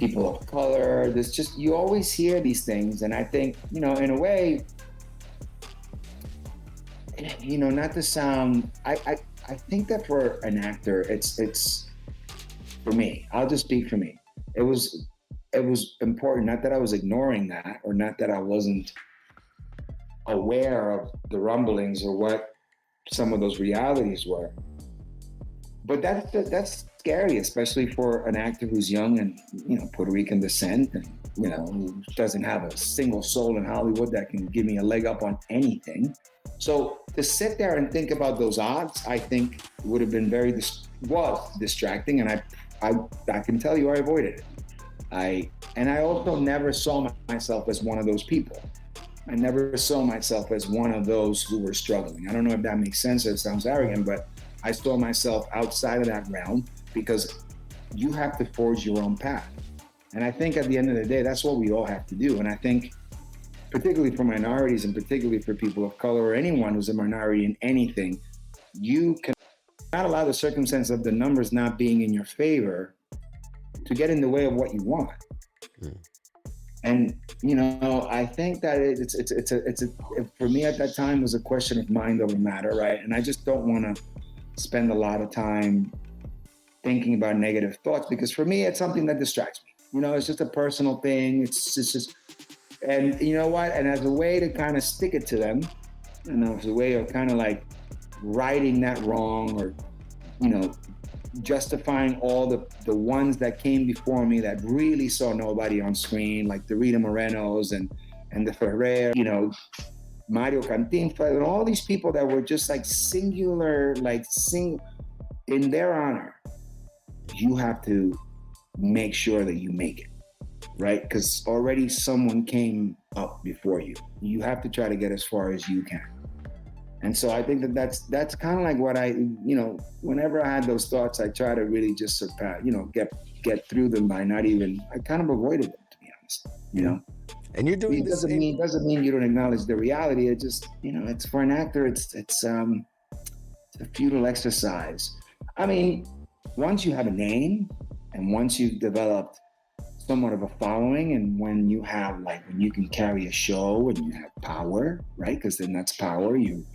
people of color. There's just, you always hear these things. And I think, in a way, not to sound, I think that for an actor, it's for me, I'll just speak for me. It was important, not that I was ignoring that, or not that I wasn't aware of the rumblings or what some of those realities were. But that's scary, especially for an actor who's young and, Puerto Rican descent, and, who doesn't have a single soul in Hollywood that can give me a leg up on anything. So to sit there and think about those odds, I think would have been was distracting. And I can tell you I avoided it. I also never saw myself as one of those people. I never saw myself as one of those who were struggling. I don't know if that makes sense or it sounds arrogant, but I saw myself outside of that realm, because you have to forge your own path. And I think at the end of the day, that's what we all have to do. And I think particularly for minorities, and particularly for people of color, or anyone who's a minority in anything, you cannot allow the circumstance of the numbers not being in your favor to get in the way of what you want. And I think that it's for me at that time was a question of mind over matter, right? And I just don't want to spend a lot of time thinking about negative thoughts, because for me it's something that distracts me. It's just a personal thing. It's just, and you know what? And as a way to kind of stick it to them, as a way of kind of like righting that wrong, or justifying all the ones that came before me that really saw nobody on screen, like the Rita Morenos and the Ferrer, Mario Cantinflas, and all these people that were just like singular, in their honor. You have to make sure that you make it, right? Because already someone came up before you. You have to try to get as far as you can. And so I think that's kind of like what I, whenever I had those thoughts, I try to really just surpass, get through them by I kind of avoided them, to be honest, And you're doing this. Doesn't mean you don't acknowledge the reality. It just, it's for an actor, it's a futile exercise. I mean, once you have a name, and once you've developed somewhat of a following, and when you have when you can carry a show and you have power, right? Because then that's power. You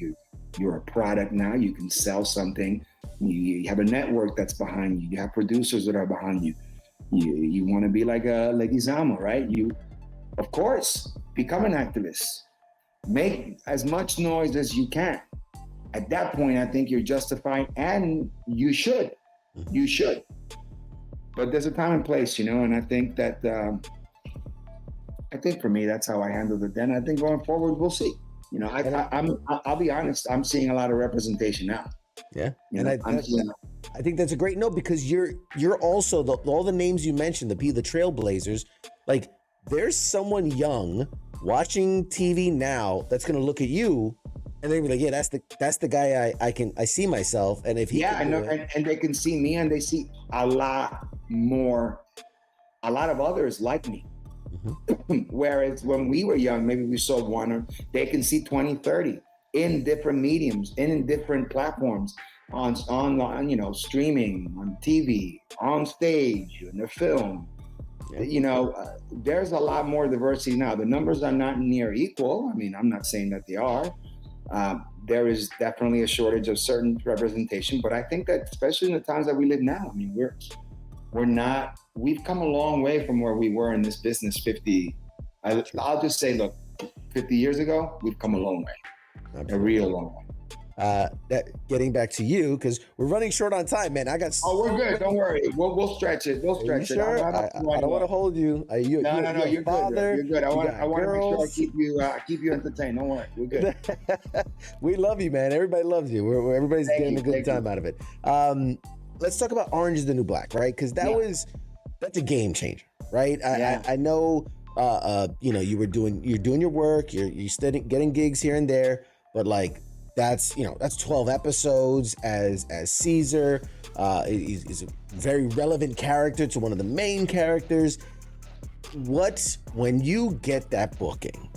You're a product now. You can sell something. You have a network that's behind you. You have producers that are behind you. You want to be like a Leguizamo, right? You, of course, become an activist. Make as much noise as you can. At that point, I think you're justified, and you should. You should. But there's a time and place, and I think that I think for me, that's how I handled it then. I think going forward, we'll see. I'll be honest. I'm seeing a lot of representation now. Yeah, I think that's a great note, because you're also all the names you mentioned, the trailblazers. Like, there's someone young watching TV now that's gonna look at you and they're gonna be like, yeah, that's the guy I see myself. And if he and they can see me, and they see a lot of others like me. Mm-hmm. Whereas when we were young, maybe we saw one, or they can see 20, 30 in different mediums, in different platforms, on streaming, on TV, on stage, in the film. Yeah. There's a lot more diversity now. The numbers are not near equal. I mean, I'm not saying that they are. There is definitely a shortage of certain representation, but I think that especially in the times that we live now, I mean, we've come a long way from where we were in this business 50. I'll just say, look, 50 years ago, we've come a long way. Absolutely. A real long way. Getting back to you, because we're running short on time, man. We're good. Don't worry. We'll stretch it. Sure? I don't want to hold you. No. You're good. You're good. I want to make sure I keep you entertained. Don't worry. We're good. We love you, man. Everybody loves you. Everybody's getting a good time out of it. Let's talk about Orange is the New Black, right? Because that's a game changer, right? I know. You're doing your work. You're studying, getting gigs here and there, but like. That's 12 episodes as Caesar. He's a very relevant character to one of the main characters. When you get that booking,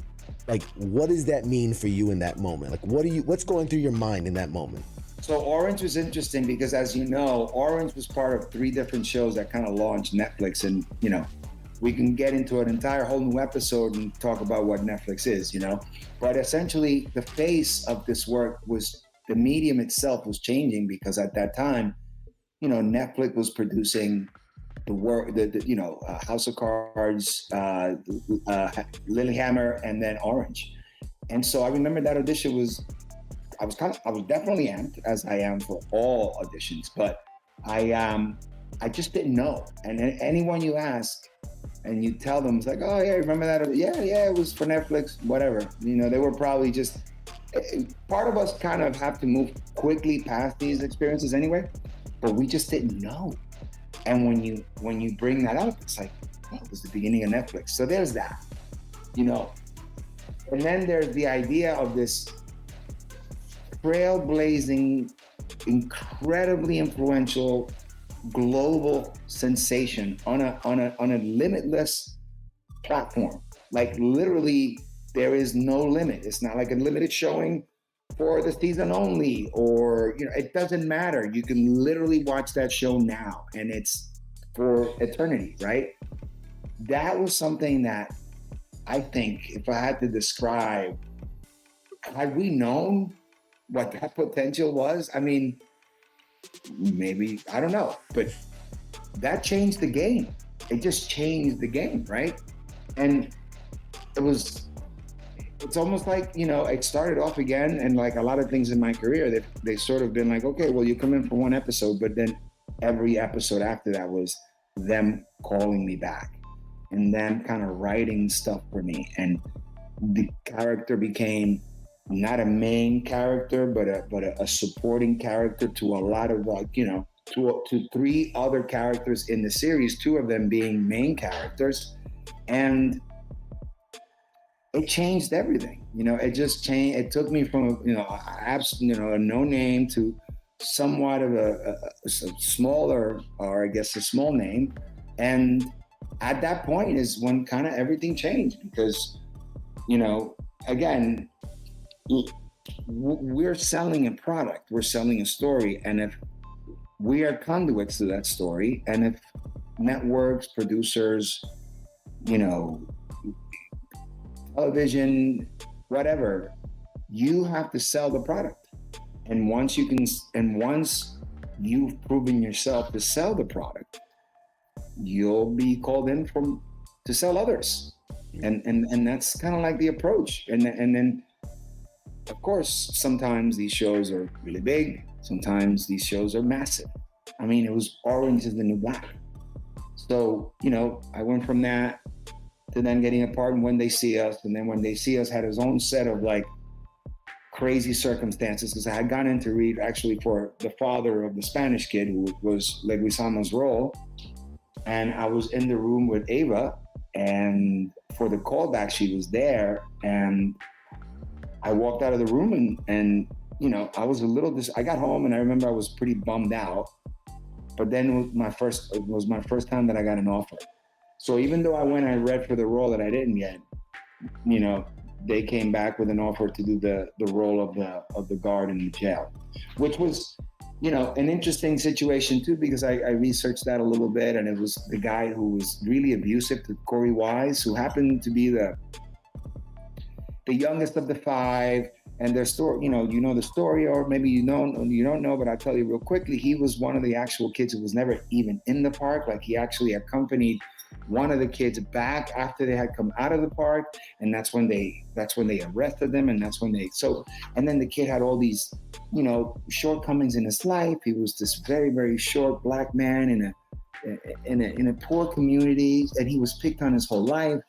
like, what does that mean for you in that moment? Like, what's going through your mind in that moment? So Orange was interesting because, as you know, Orange was part of 3 different shows that kind of launched Netflix, and we can get into an entire whole new episode and talk about what Netflix is, But essentially, the face of this work was the medium itself was changing, because at that time, Netflix was producing the work, House of Cards, Lilyhammer, and then Orange. And so I remember that audition I was definitely amped, as I am for all auditions, but I just didn't know. And anyone you ask, and you tell them, it's like, oh yeah, remember that? Yeah, it was for Netflix, whatever. They were probably just, part of us kind of have to move quickly past these experiences anyway, but we just didn't know. And when you bring that up, it's like, oh, it was the beginning of Netflix. So there's that, And then there's the idea of this trailblazing, incredibly influential global sensation on a limitless platform. Like, literally, there is no limit. It's not like a limited showing for the season only, or it doesn't matter. You can literally watch that show now, and it's for eternity, right? That was something that I think, if I had to describe, had we known what that potential was, I mean, maybe, I don't know, but that changed the game. It just changed the game, right? And it's almost like, it started off again, and like a lot of things in my career, they sort of been like, okay, well, you come in for one episode, but then every episode after that was them calling me back and them kind of writing stuff for me. And the character became not a main character, but a supporting character to a lot of, to 3 other characters in the series, 2 of them being main characters. And it changed everything. It just changed. It took me from, a no name to somewhat of a smaller, or I guess a small name. And at that point is when kind of everything changed, because, again, we're selling a product, we're selling a story, and if we are conduits to that story, and if networks, producers, television, whatever, you have to sell the product. And once you've proven yourself to sell the product, you'll be called in to sell others. And that's kind of like the approach. And then, of course, sometimes these shows are really big. Sometimes these shows are massive. I mean, it was Orange is the New Black. So, I went from that to then getting a part in When They See Us. And then When They See Us had his own set of like crazy circumstances, because I had gone in to read actually for the father of the Spanish kid who was Leguizamo's role. And I was in the room with Ava, and for the callback, she was there. And I walked out of the room and I was I got home and I remember I was pretty bummed out. But then it was my first time that I got an offer. So even though I read for the role that I didn't get, they came back with an offer to do the role of the guard in the jail, which was, an interesting situation too, because I researched that a little bit, and it was the guy who was really abusive to Corey Wise, who happened to be the youngest of the five. And their story, the story, or maybe you don't know, but I'll tell you real quickly. He was one of the actual kids who was never even in the park. Like, he actually accompanied one of the kids back after they had come out of the park, and that's when they arrested them, and and then the kid had all these, shortcomings in his life. He was this very, very short Black man in a poor community, and he was picked on his whole life.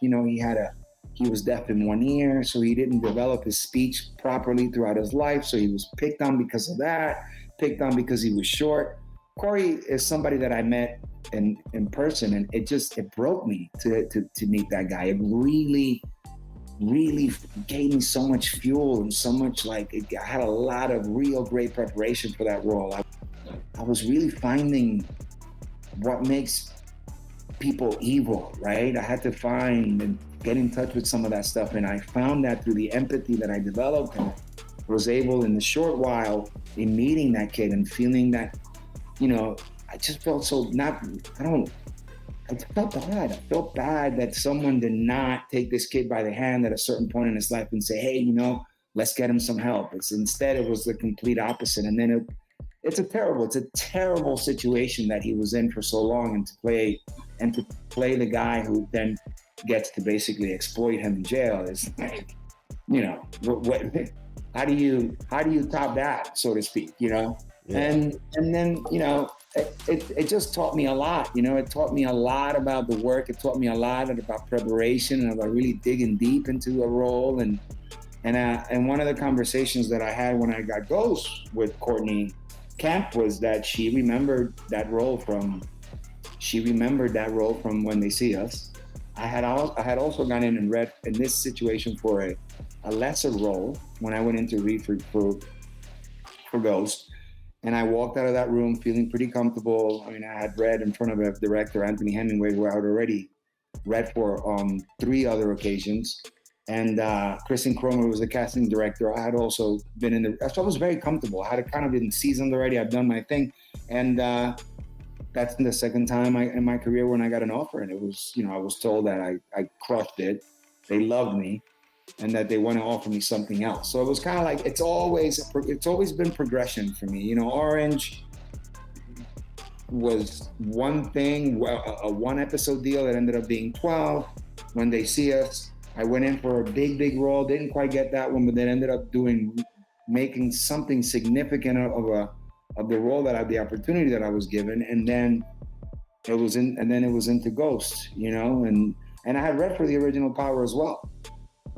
He was deaf in one ear, so he didn't develop his speech properly throughout his life. So he was picked on because of that, picked on because he was short. Corey is somebody that I met in person, and it broke me to meet that guy. It really, really gave me so much fuel and so much, I had a lot of real great preparation for that role. I was really finding what makes people evil, right? I had to find and get in touch with some of that stuff. And I found that through the empathy that I developed, and was able in the short while in meeting that kid and feeling that, I just felt I felt bad. I felt bad that someone did not take this kid by the hand at a certain point in his life and say, hey, let's get him some help. Instead, it was the complete opposite. And then it's a terrible situation that he was in for so long, and to play the guy who then gets to basically exploit him in jail is like, how do you top that, so to speak, Yeah. And then, it just taught me a lot, it taught me a lot about the work. It taught me a lot about preparation and about really digging deep into a role. And one of the conversations that I had when I got Ghost with Courtney Camp was that she remembered that role from When They See Us. I had also gone in and read in this situation for a lesser role when I went in to read for Ghost. And I walked out of that room feeling pretty comfortable. I mean, I had read in front of a director, Anthony Hemingway, who I had already read for on 3 other occasions. And Kristen Cromer was the casting director. I had also been so I was very comfortable. I had kind of been seasoned already. I'd done my thing. And that's the second time in my career when I got an offer. And it was, I was told that I crushed it. They loved me, and that they want to offer me something else. So it was kind of like, it's always been progression for me. Orange was one thing, a 1-episode deal that ended up being 12. When They See Us, I went in for a big role, didn't quite get that one, but then ended up making something significant of the role the opportunity that I was given. And then it was into Ghost, and I had read for the original Power as well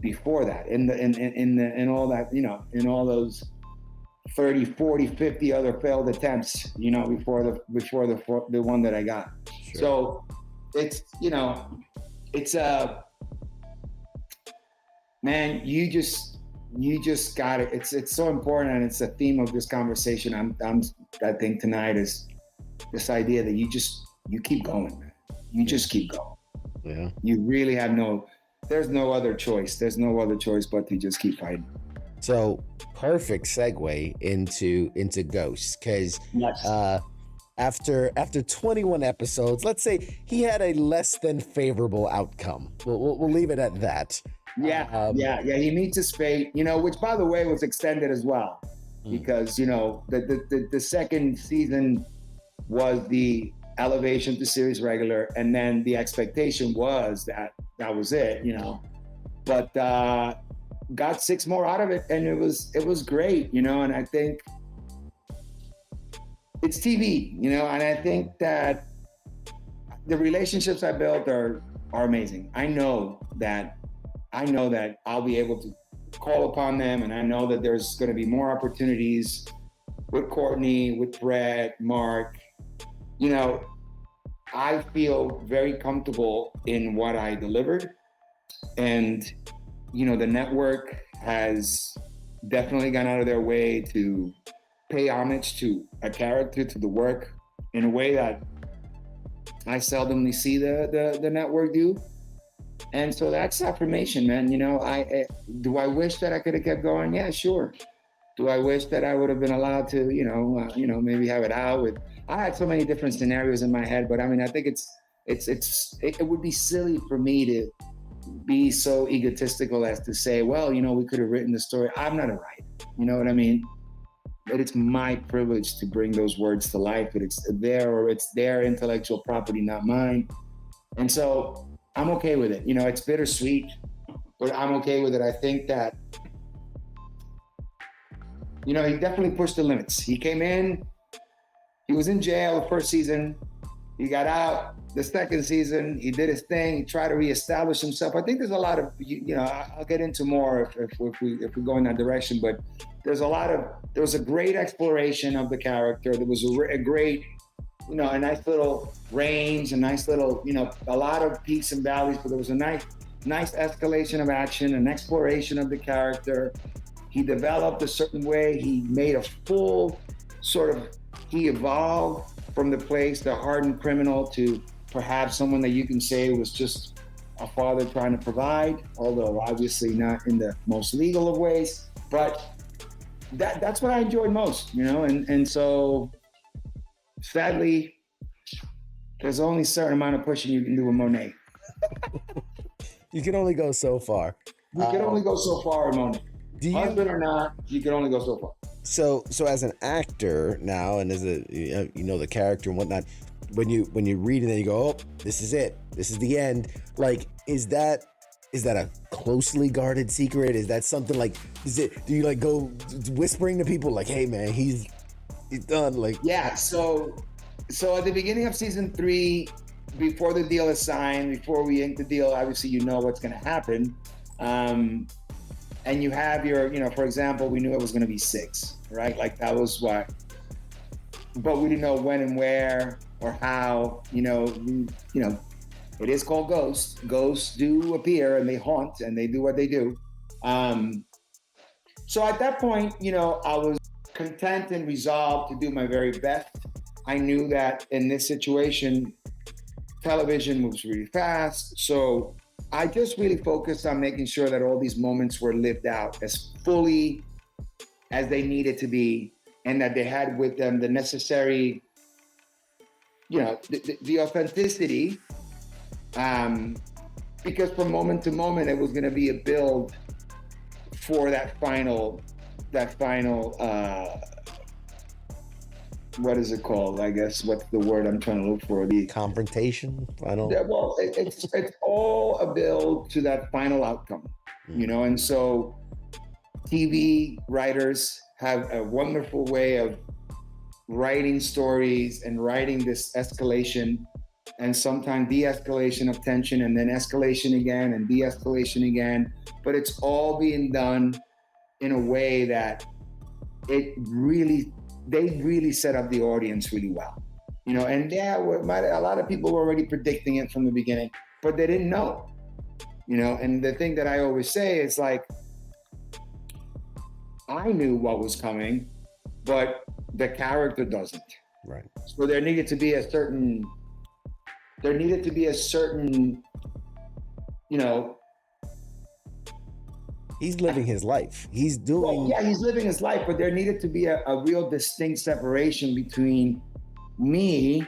before that, in all that, in all those 30, 40, 50 other failed attempts, before the one that I got. Sure. So it's, man, you just got it. It's so important, and it's a theme of this conversation. I think tonight is this idea that you keep going, man. You just keep going. Yeah. You really have there's no other choice. There's no other choice but to just keep fighting. So perfect segue into Ghost, because yes. After 21 episodes, let's say he had a less than favorable outcome. We'll leave it at that. Yeah. He meets his fate, which, by the way, was extended as well. because, you know, the second season was the elevation to series regular, and then the expectation was that that was it, you know. But got 6 more out of it, and it was great, you know. And I think it's TV, you know, and I think that the relationships I built are amazing. I know that I'll be able to call upon them, and I know that there's going to be more opportunities with Courtney, with Brett, Mark. You know, I feel very comfortable in what I delivered, and you know, the network has definitely gone out of their way to pay homage to a character, to the work, in a way that I seldomly see the network do. And so that's affirmation, man. You know, do I wish that I could have kept going? Yeah, sure. Do I wish that I would have been allowed to, maybe have it out with? I had so many different scenarios in my head, but I mean, I think it would be silly for me to be so egotistical as to say, well, you know, we could have written the story. I'm not a writer. You know what I mean? But it's my privilege to bring those words to life. But it's their intellectual property, not mine. And so I'm okay with it. You know, it's bittersweet, but I'm okay with it. I think that, you know, he definitely pushed the limits. He came in, he was in jail the first season, he got out the second season, he did his thing, he tried to reestablish himself. I think there's a lot of, you know, I'll get into more if we go in that direction, but there was a great exploration of the character. There was a great, you know, a nice little range, a nice little, you know, a lot of peaks and valleys, but there was a nice escalation of action, an exploration of the character. He developed a certain way. He made a full he evolved from the the hardened criminal, to perhaps someone that you can say was just a father trying to provide, although obviously not in the most legal of ways. But that's what I enjoyed most, you know, and so sadly, there's only a certain amount of pushing you can do with Monet. You can only go so far. You can only go so far with Monet. Husband or not, you can only go so far. So as an actor now, and as you know the character and whatnot, when you read it and you go, oh, this is it, this is the end. Like, is that a closely guarded secret? Is that something like, do you like go whispering to people like, hey man, he's done? Like, yeah. So at the beginning of season 3, before the deal is signed, before we ink the deal, obviously you know what's going to happen. And you have your, you know, for example, we knew it was going to be 6, right? Like that was what, but we didn't know when and where or how, you know, it is called ghosts. Ghosts do appear and they haunt and they do what they do. So at that point, you know, I was content and resolved to do my very best. I knew that in this situation, television moves really fast. So I just really focused on making sure that all these moments were lived out as fully as they needed to be, and that they had with them the necessary, you know, the authenticity, because from moment to moment, it was going to be a build for that final, what is it called? I guess, what's the word I'm trying to look for? The confrontation, final. Yeah, well, it's all a build to that final outcome, you know. And so, TV writers have a wonderful way of writing stories and writing this escalation, and sometimes de-escalation of tension, and then escalation again and de-escalation again. But it's all being done in a way that they really set up the audience really well, you know. And yeah, a lot of people were already predicting it from the beginning, but they didn't know, you know. And the thing that I always say is like, I knew what was coming, but the character doesn't. Right. So there needed to be a certain, you know. He's living his life. He's doing. Well, yeah, he's living his life, but there needed to be a real distinct separation between me,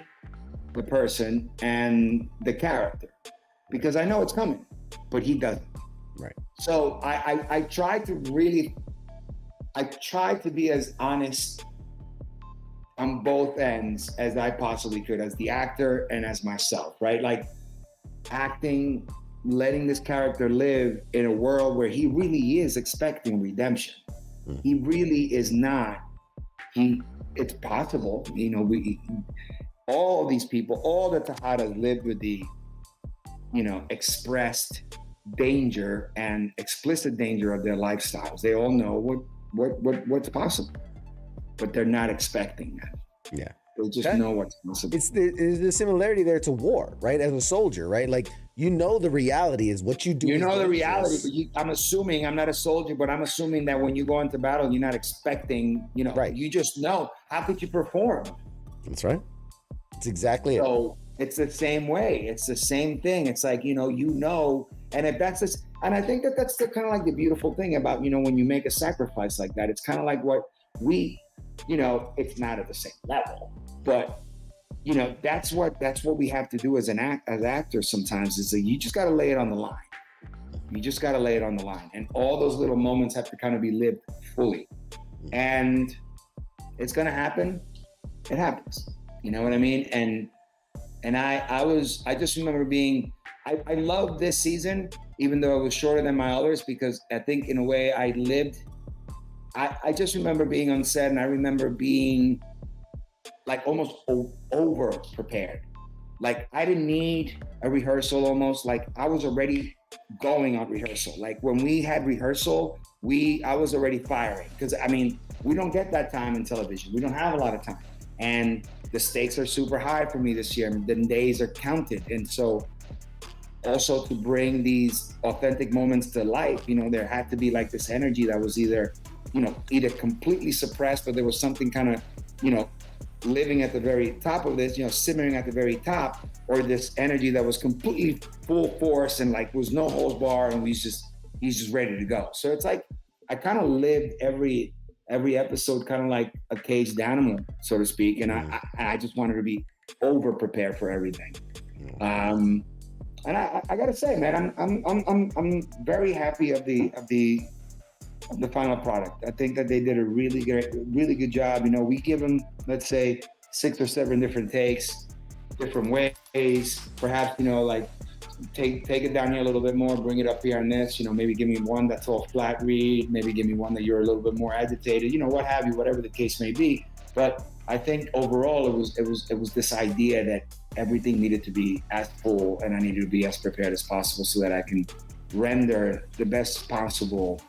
the person, and the character, because I know it's coming, but he doesn't. Right. So I tried to really I tried to be as honest on both ends as I possibly could, as the actor and as myself, right? Like acting, letting this character live in a world where he really is expecting redemption. He really is not. It's possible, you know, all these people, all the Tejadas lived with the, you know, expressed danger and explicit danger of their lifestyles. They all know what's possible, but they're not expecting that. Yeah. They just know what's possible. There's the similarity there to war, right? As a soldier, right? Like, you know, the reality is what you do. You know the reality, but I'm assuming, I'm not a soldier, but I'm assuming that when you go into battle, you're not expecting, you know, right. You just know. How could you perform? That's right. It's exactly it. So it's the same way. It's the same thing. It's like, you know, and if that's this, and I think that that's the kind of like the beautiful thing about, you know, when you make a sacrifice like that, it's kind of like what we, you know, it's not at the same level, but you know, that's what we have to do as actors sometimes, is that you just got to lay it on the line. You just got to lay it on the line. And all those little moments have to kind of be lived fully. And it's going to happen. It happens. You know what I mean? And I just remember I loved this season, even though it was shorter than my others, because I think in a way I just remember being on set, and I remember being like almost over prepared. Like I didn't need a rehearsal almost, like I was already going on rehearsal. Like when we had rehearsal, I was already firing. Because I mean, we don't get that time in television. We don't have a lot of time. And the stakes are super high for me this year. The days are counted. And so also to bring these authentic moments to life, you know, there had to be like this energy that was either completely suppressed, or there was something kind of, you know, living at the very top of this, you know, simmering at the very top, or this energy that was completely full force and like was no holds bar, and he's just ready to go. So it's like I kind of lived every episode kind of like a caged animal, so to speak, and I just wanted to be over prepared for everything. And I gotta say, man, I'm very happy of the final product. I think that they did a really good job. You know, we give them, let's say, 6 or 7 different takes, different ways. Perhaps, you know, like take it down here a little bit more, bring it up here on this. You know, maybe give me one that's all flat read. Maybe give me one that you're a little bit more agitated. You know, what have you, whatever the case may be. But I think overall, it was this idea that everything needed to be as full, and I needed to be as prepared as possible so that I can render the best possible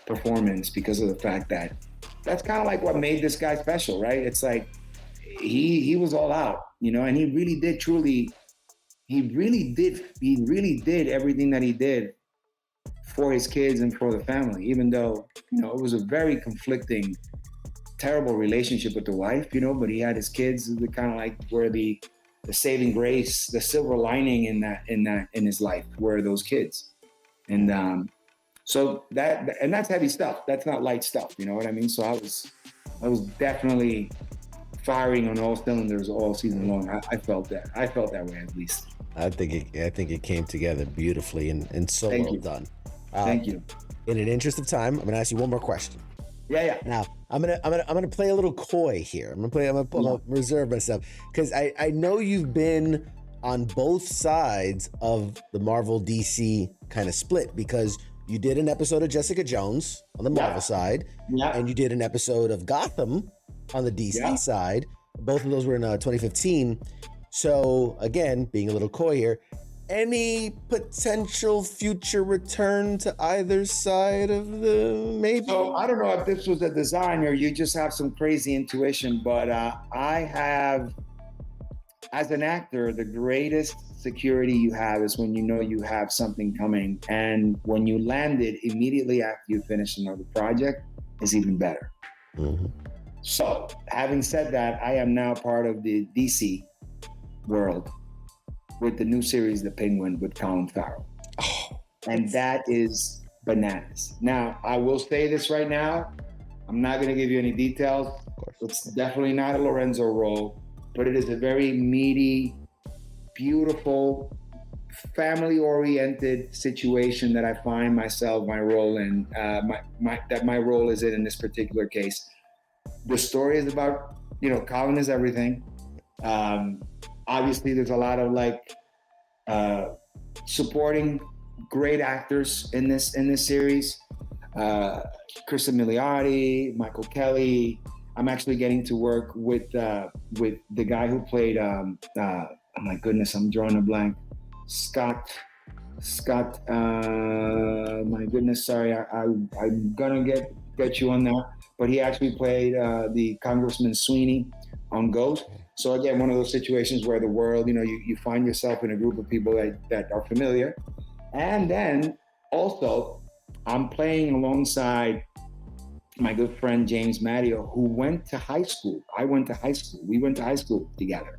performance, because of the fact that that's kind of like what made this guy special, right? It's like he was all out, you know, and he really did everything that he did for his kids and for the family, even though, you know, it was a very conflicting, terrible relationship with the wife, you know, but he had his kids, the kind of like where the saving grace, the silver lining in his life were those kids. And so that's heavy stuff. That's not light stuff. You know what I mean? So I was definitely firing on all cylinders all season long. I felt that. I felt that way, at least. I think it came together beautifully and so well done. Thank you. In an interest of time, I'm gonna ask you one more question. Yeah. Now I'm gonna play a little coy here. I'm gonna reserve myself, because I know you've been on both sides of the Marvel DC kind of split, because you did an episode of Jessica Jones on the Marvel side, and you did an episode of Gotham on the DC side. Both of those were in 2015. So again, being a little coy here, any potential future return to either side of the maybe? So I don't know if this was a design or you just have some crazy intuition, but I have, as an actor, the greatest security you have is when you know you have something coming, and when you land it immediately after you finish another project is even better. Mm-hmm. So having said that, I am now part of the DC world with the new series, The Penguin, with Colin Farrell. And that is bananas. Now, I will say this right now. I'm not going to give you any details. It's definitely not a Lorenzo role, but it is a very meaty, beautiful, family-oriented situation that I find myself, my role in, my role is in this particular case. The story is about, Colin is everything. Obviously, there's a lot of supporting great actors in this series. Chris Milioti, Michael Kelly. I'm actually getting to work with the guy who played. Oh my goodness, I'm drawing a blank. Scott. My goodness, sorry. I'm gonna get you on that. But he actually played the Congressman Sweeney on Ghost. So again, one of those situations where the world, you find yourself in a group of people that are familiar. And then also, I'm playing alongside my good friend James Matteo, who went to high school. I went to high school. We went to high school together.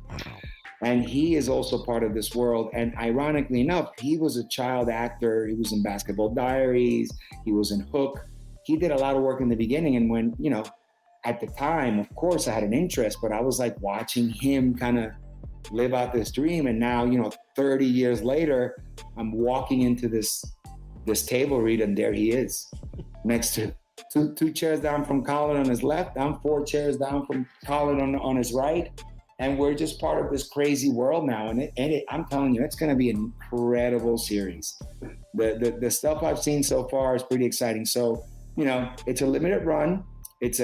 And he is also part of this world. And ironically enough, he was a child actor. He was in Basketball Diaries. He was in Hook. He did a lot of work in the beginning. And when, at the time, of course, I had an interest, but I was watching him kind of live out this dream. And now, 30 years later, I'm walking into this table read, and there he is, next to two chairs down from Colin on his left. I'm 4 chairs down from Colin on his right. And we're just part of this crazy world now. And I'm telling you, it's going to be an incredible series. The stuff I've seen so far is pretty exciting. So, it's a limited run. It's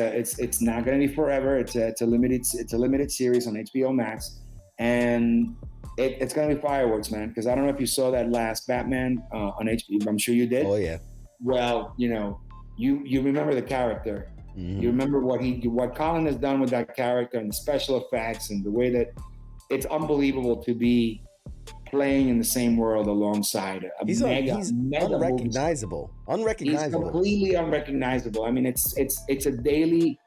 not going to be forever. It's a limited series on HBO Max, and it's going to be fireworks, man. Because I don't know if you saw that last Batman on HBO. I'm sure you did. Oh yeah. Well, you remember the character. Mm-hmm. You remember what Colin has done with that character and the special effects and the way that it's unbelievable to be playing in the same world alongside he's unrecognizable. He's completely unrecognizable. I mean, it's a daily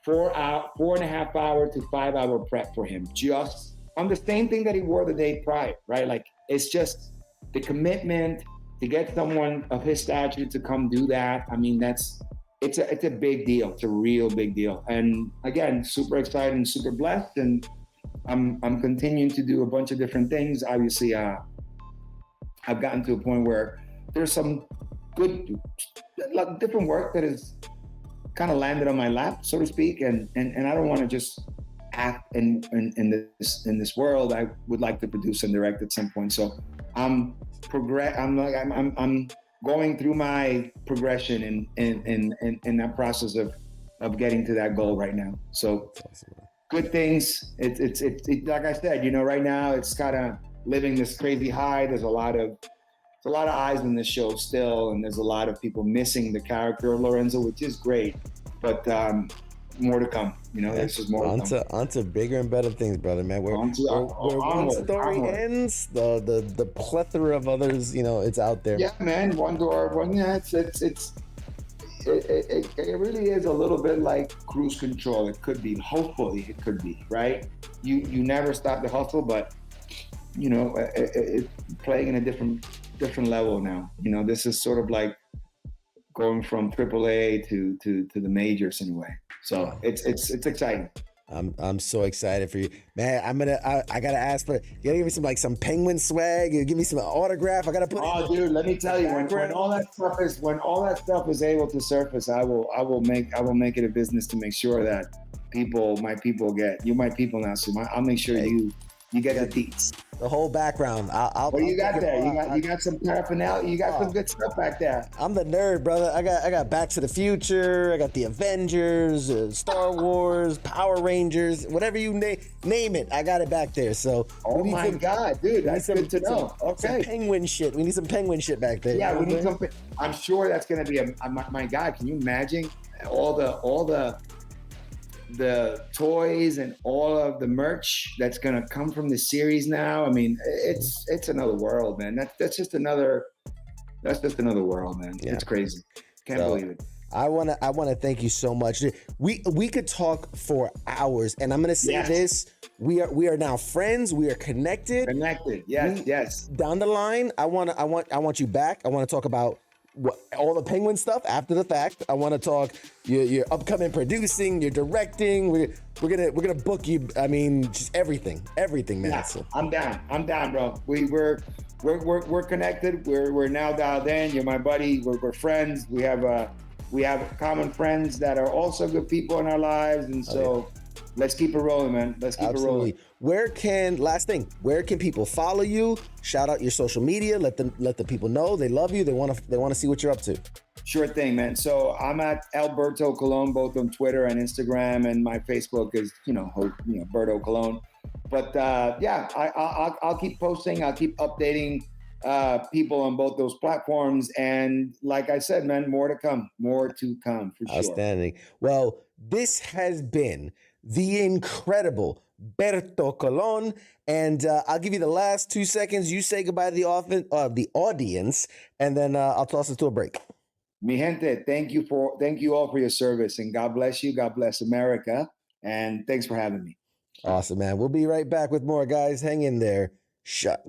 4.5 hour to 5 hour prep for him, just on the same thing that he wore the day prior, right? It's just the commitment to get someone of his stature to come do that. I mean, it's a big deal. It's a real big deal. And again, super excited and super blessed. And I'm continuing to do a bunch of different things. Obviously, I've gotten to a point where there's some good, different work that has kind of landed on my lap, so to speak. And I don't want to just act in this world. I would like to produce and direct at some point. So I'm going through my progression in that process of getting to that goal right now. So good things. It's like I said, right now it's kind of living this crazy high. There's a lot of eyes on this show still, and there's a lot of people missing the character of Lorenzo, which is great, but more to come. This is more onto bigger and better things, brother, man. Where one story ends, the plethora of others, it's out there. Yeah, man. One door. It really is a little bit like cruise control. It could be. Hopefully, it could be. Right. You never stop the hustle, but it's playing in a different level now. This is sort of like going from AAA to the majors in a way. So it's exciting. I'm so excited for you, man. I gotta ask for, you gotta give me some Penguin swag. You give me some autograph. I gotta put. Oh, dude, let me tell you, when all that stuff is able to surface, I will make it a business to make sure that my people get. You're my people now, so I'll make sure you get the deets. The whole background. What do you got there? You got some paraphernalia. You got some good stuff back there. I'm the nerd, brother. I got Back to the Future. I got the Avengers, Star Wars, Power Rangers, whatever you name it. I got it back there. So. Oh my God, dude, that's good to know. Okay. Some penguin shit. We need some penguin shit back there. Yeah, we need some. I'm sure that's gonna be my God. Can you imagine all the toys and all of the merch that's going to come from the series now? I mean, it's another world, man. That's just another world, man. Yeah. It's crazy. Can't believe it. I want to thank you so much. We could talk for hours, and I'm going to say this. We are now friends. We are connected. Yes. Down the line, I want you back. I want to talk about all the Penguin stuff after the fact. I want to talk your upcoming producing, your directing. We're gonna book you. I mean, just everything, man. Yeah, So. I'm down, bro. We're we're connected. We're now dialed in. You're my buddy. We're friends. We have common friends that are also good people in our lives, and so let's keep it rolling, man. Let's keep it rolling. Where can people follow you? Shout out your social media. Let the people know they love you. They want to see what you're up to. Sure thing, man. So I'm at Berto Colon, both on Twitter and Instagram, and my Facebook is Berto Colon. But I'll keep posting. I'll keep updating people on both those platforms. And like I said, man, more to come for sure. Outstanding. Well, this has been the incredible Berto Colon, and I'll give you the last 2 seconds. You say goodbye to the audience, and then I'll toss it to a break. Mi gente, thank you all for your service, and God bless you. God bless America, and thanks for having me. Awesome, man. We'll be right back with more, guys. Hang in there. Shut.